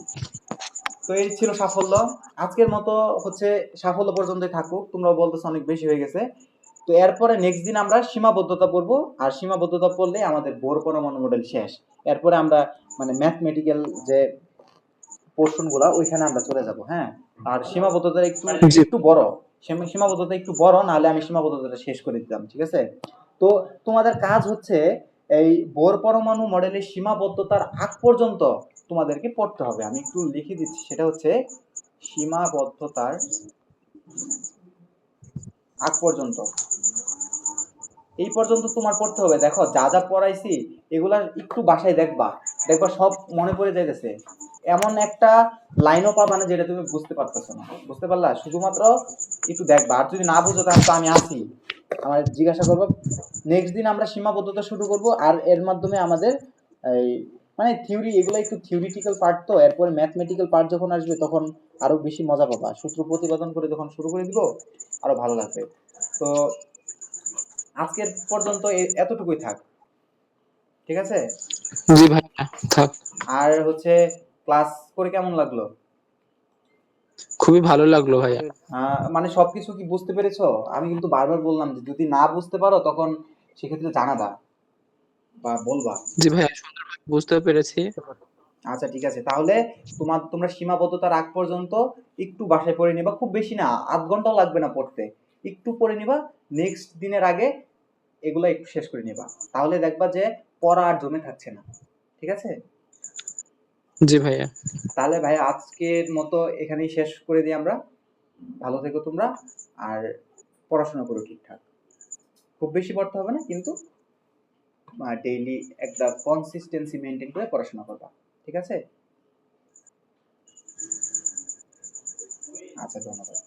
তো এই ছিল সাফল্য। আজকের মতো হচ্ছে সাফল্য পর্যন্তই থাকুক, তোমরাও বলতেছো অনেক বেশি হয়ে গেছে। তো এরপরে নেক্সট দিন আমরা সীমাবদ্ধতা পড়বো, আর সীমাবদ্ধতা পড়লে আমাদের বোর পরমাণু মডেল শেষ। এরপরে আমরা মানে ম্যাথমেটিক্যাল যে পোর্শন গুলা, ওইখানে আমরা চলে যাব। হ্যাঁ, আর সীমাবদ্ধতা একটু বড়, সীমাবদ্ধতা একটু বড়, নাহলে আমি সীমাবদ্ধতাটা শেষ করে দিতাম। ঠিক আছে? তো তোমাদের কাজ হচ্ছে এই বোর পরমাণু মডেলের সীমাবদ্ধতার আগ পর্যন্ত তোমাদেরকে পড়তে হবে। আমি একটু লিখে দিচ্ছি, সেটা হচ্ছে সীমাবদ্ধতার আগ পর্যন্ত। এই পর্যন্ত তোমার পড়তে হবে। দেখো, যা যা পড়াইছি এগুলা একটু বাসায় দেখবা সব মনে পড়ে যাইতেছে। এমন একটা লাইনও পাবা না যেটা তুমি বুঝতে পারতেছো না। বুঝতে পারলা? শুধুমাত্র একটু দেখবা, আর যদি না বুঝো তাহলে তো আমি আছি, আমার জিজ্ঞাসা করবো। নেক্সট দিন আমরা সীমাবদ্ধতা শুরু করব, আর এর মাধ্যমে আমাদের এই মানে থিওরি, এগুলো একটু থিওরিটিক্যাল পার্ট। তো এরপরে ম্যাথমেটিক্যাল পার্ট যখন আসবে, তখন আরো বেশি মজা পাবা। সূত্র প্রতিপাদন করে যখন শুরু করে দিব, আরো ভালো লাগবে। তো আজকের পর্যন্ত এতটুকুই থাক। ঠিক আছে? জি ভাইয়া, থাক। আর হচ্ছে ক্লাস করে কেমন লাগলো? খুবই ভালো লাগলো ভাইয়া। মানে সবকিছু কি বুঝতে পেরেছো? আমি কিন্তু বারবার বললাম যে যদি না বুঝতে পারো, তখন সেক্ষেত্রে জানাবা বা বলবা। জি ভাইয়া, সুন্দরভাবে বুঝতে পেরেছি। আচ্ছা, ঠিক আছে। তাহলে তোমরা সীমাবদ্ধতার আগ পর্যন্ত একটু বাসায় পড়ে নিবা, খুব বেশি না, আধ ঘন্টাও লাগবে না পড়তে। একটু পড়ে নিবা, নেক্সট দিনের আগে এগুলা একটু শেষ করে নিবা, তাহলে দেখবা যে পড়া আর জমে থাকছে না। ঠিক আছে? জি ভাইয়া। তাহলে ভাই, আজকের মতো এখানেই শেষ করে দিই আমরা। ভালো থেকো তোমরা, আর পড়াশোনা করো ঠিকঠাক। খুব বেশি পড়তে হবে না, কিন্তু ডেইলি একটা কনসিস্টেন্সি মেনটেন করে পড়াশোনা করবা। ঠিক আছে? আচ্ছা, ধন্যবাদ।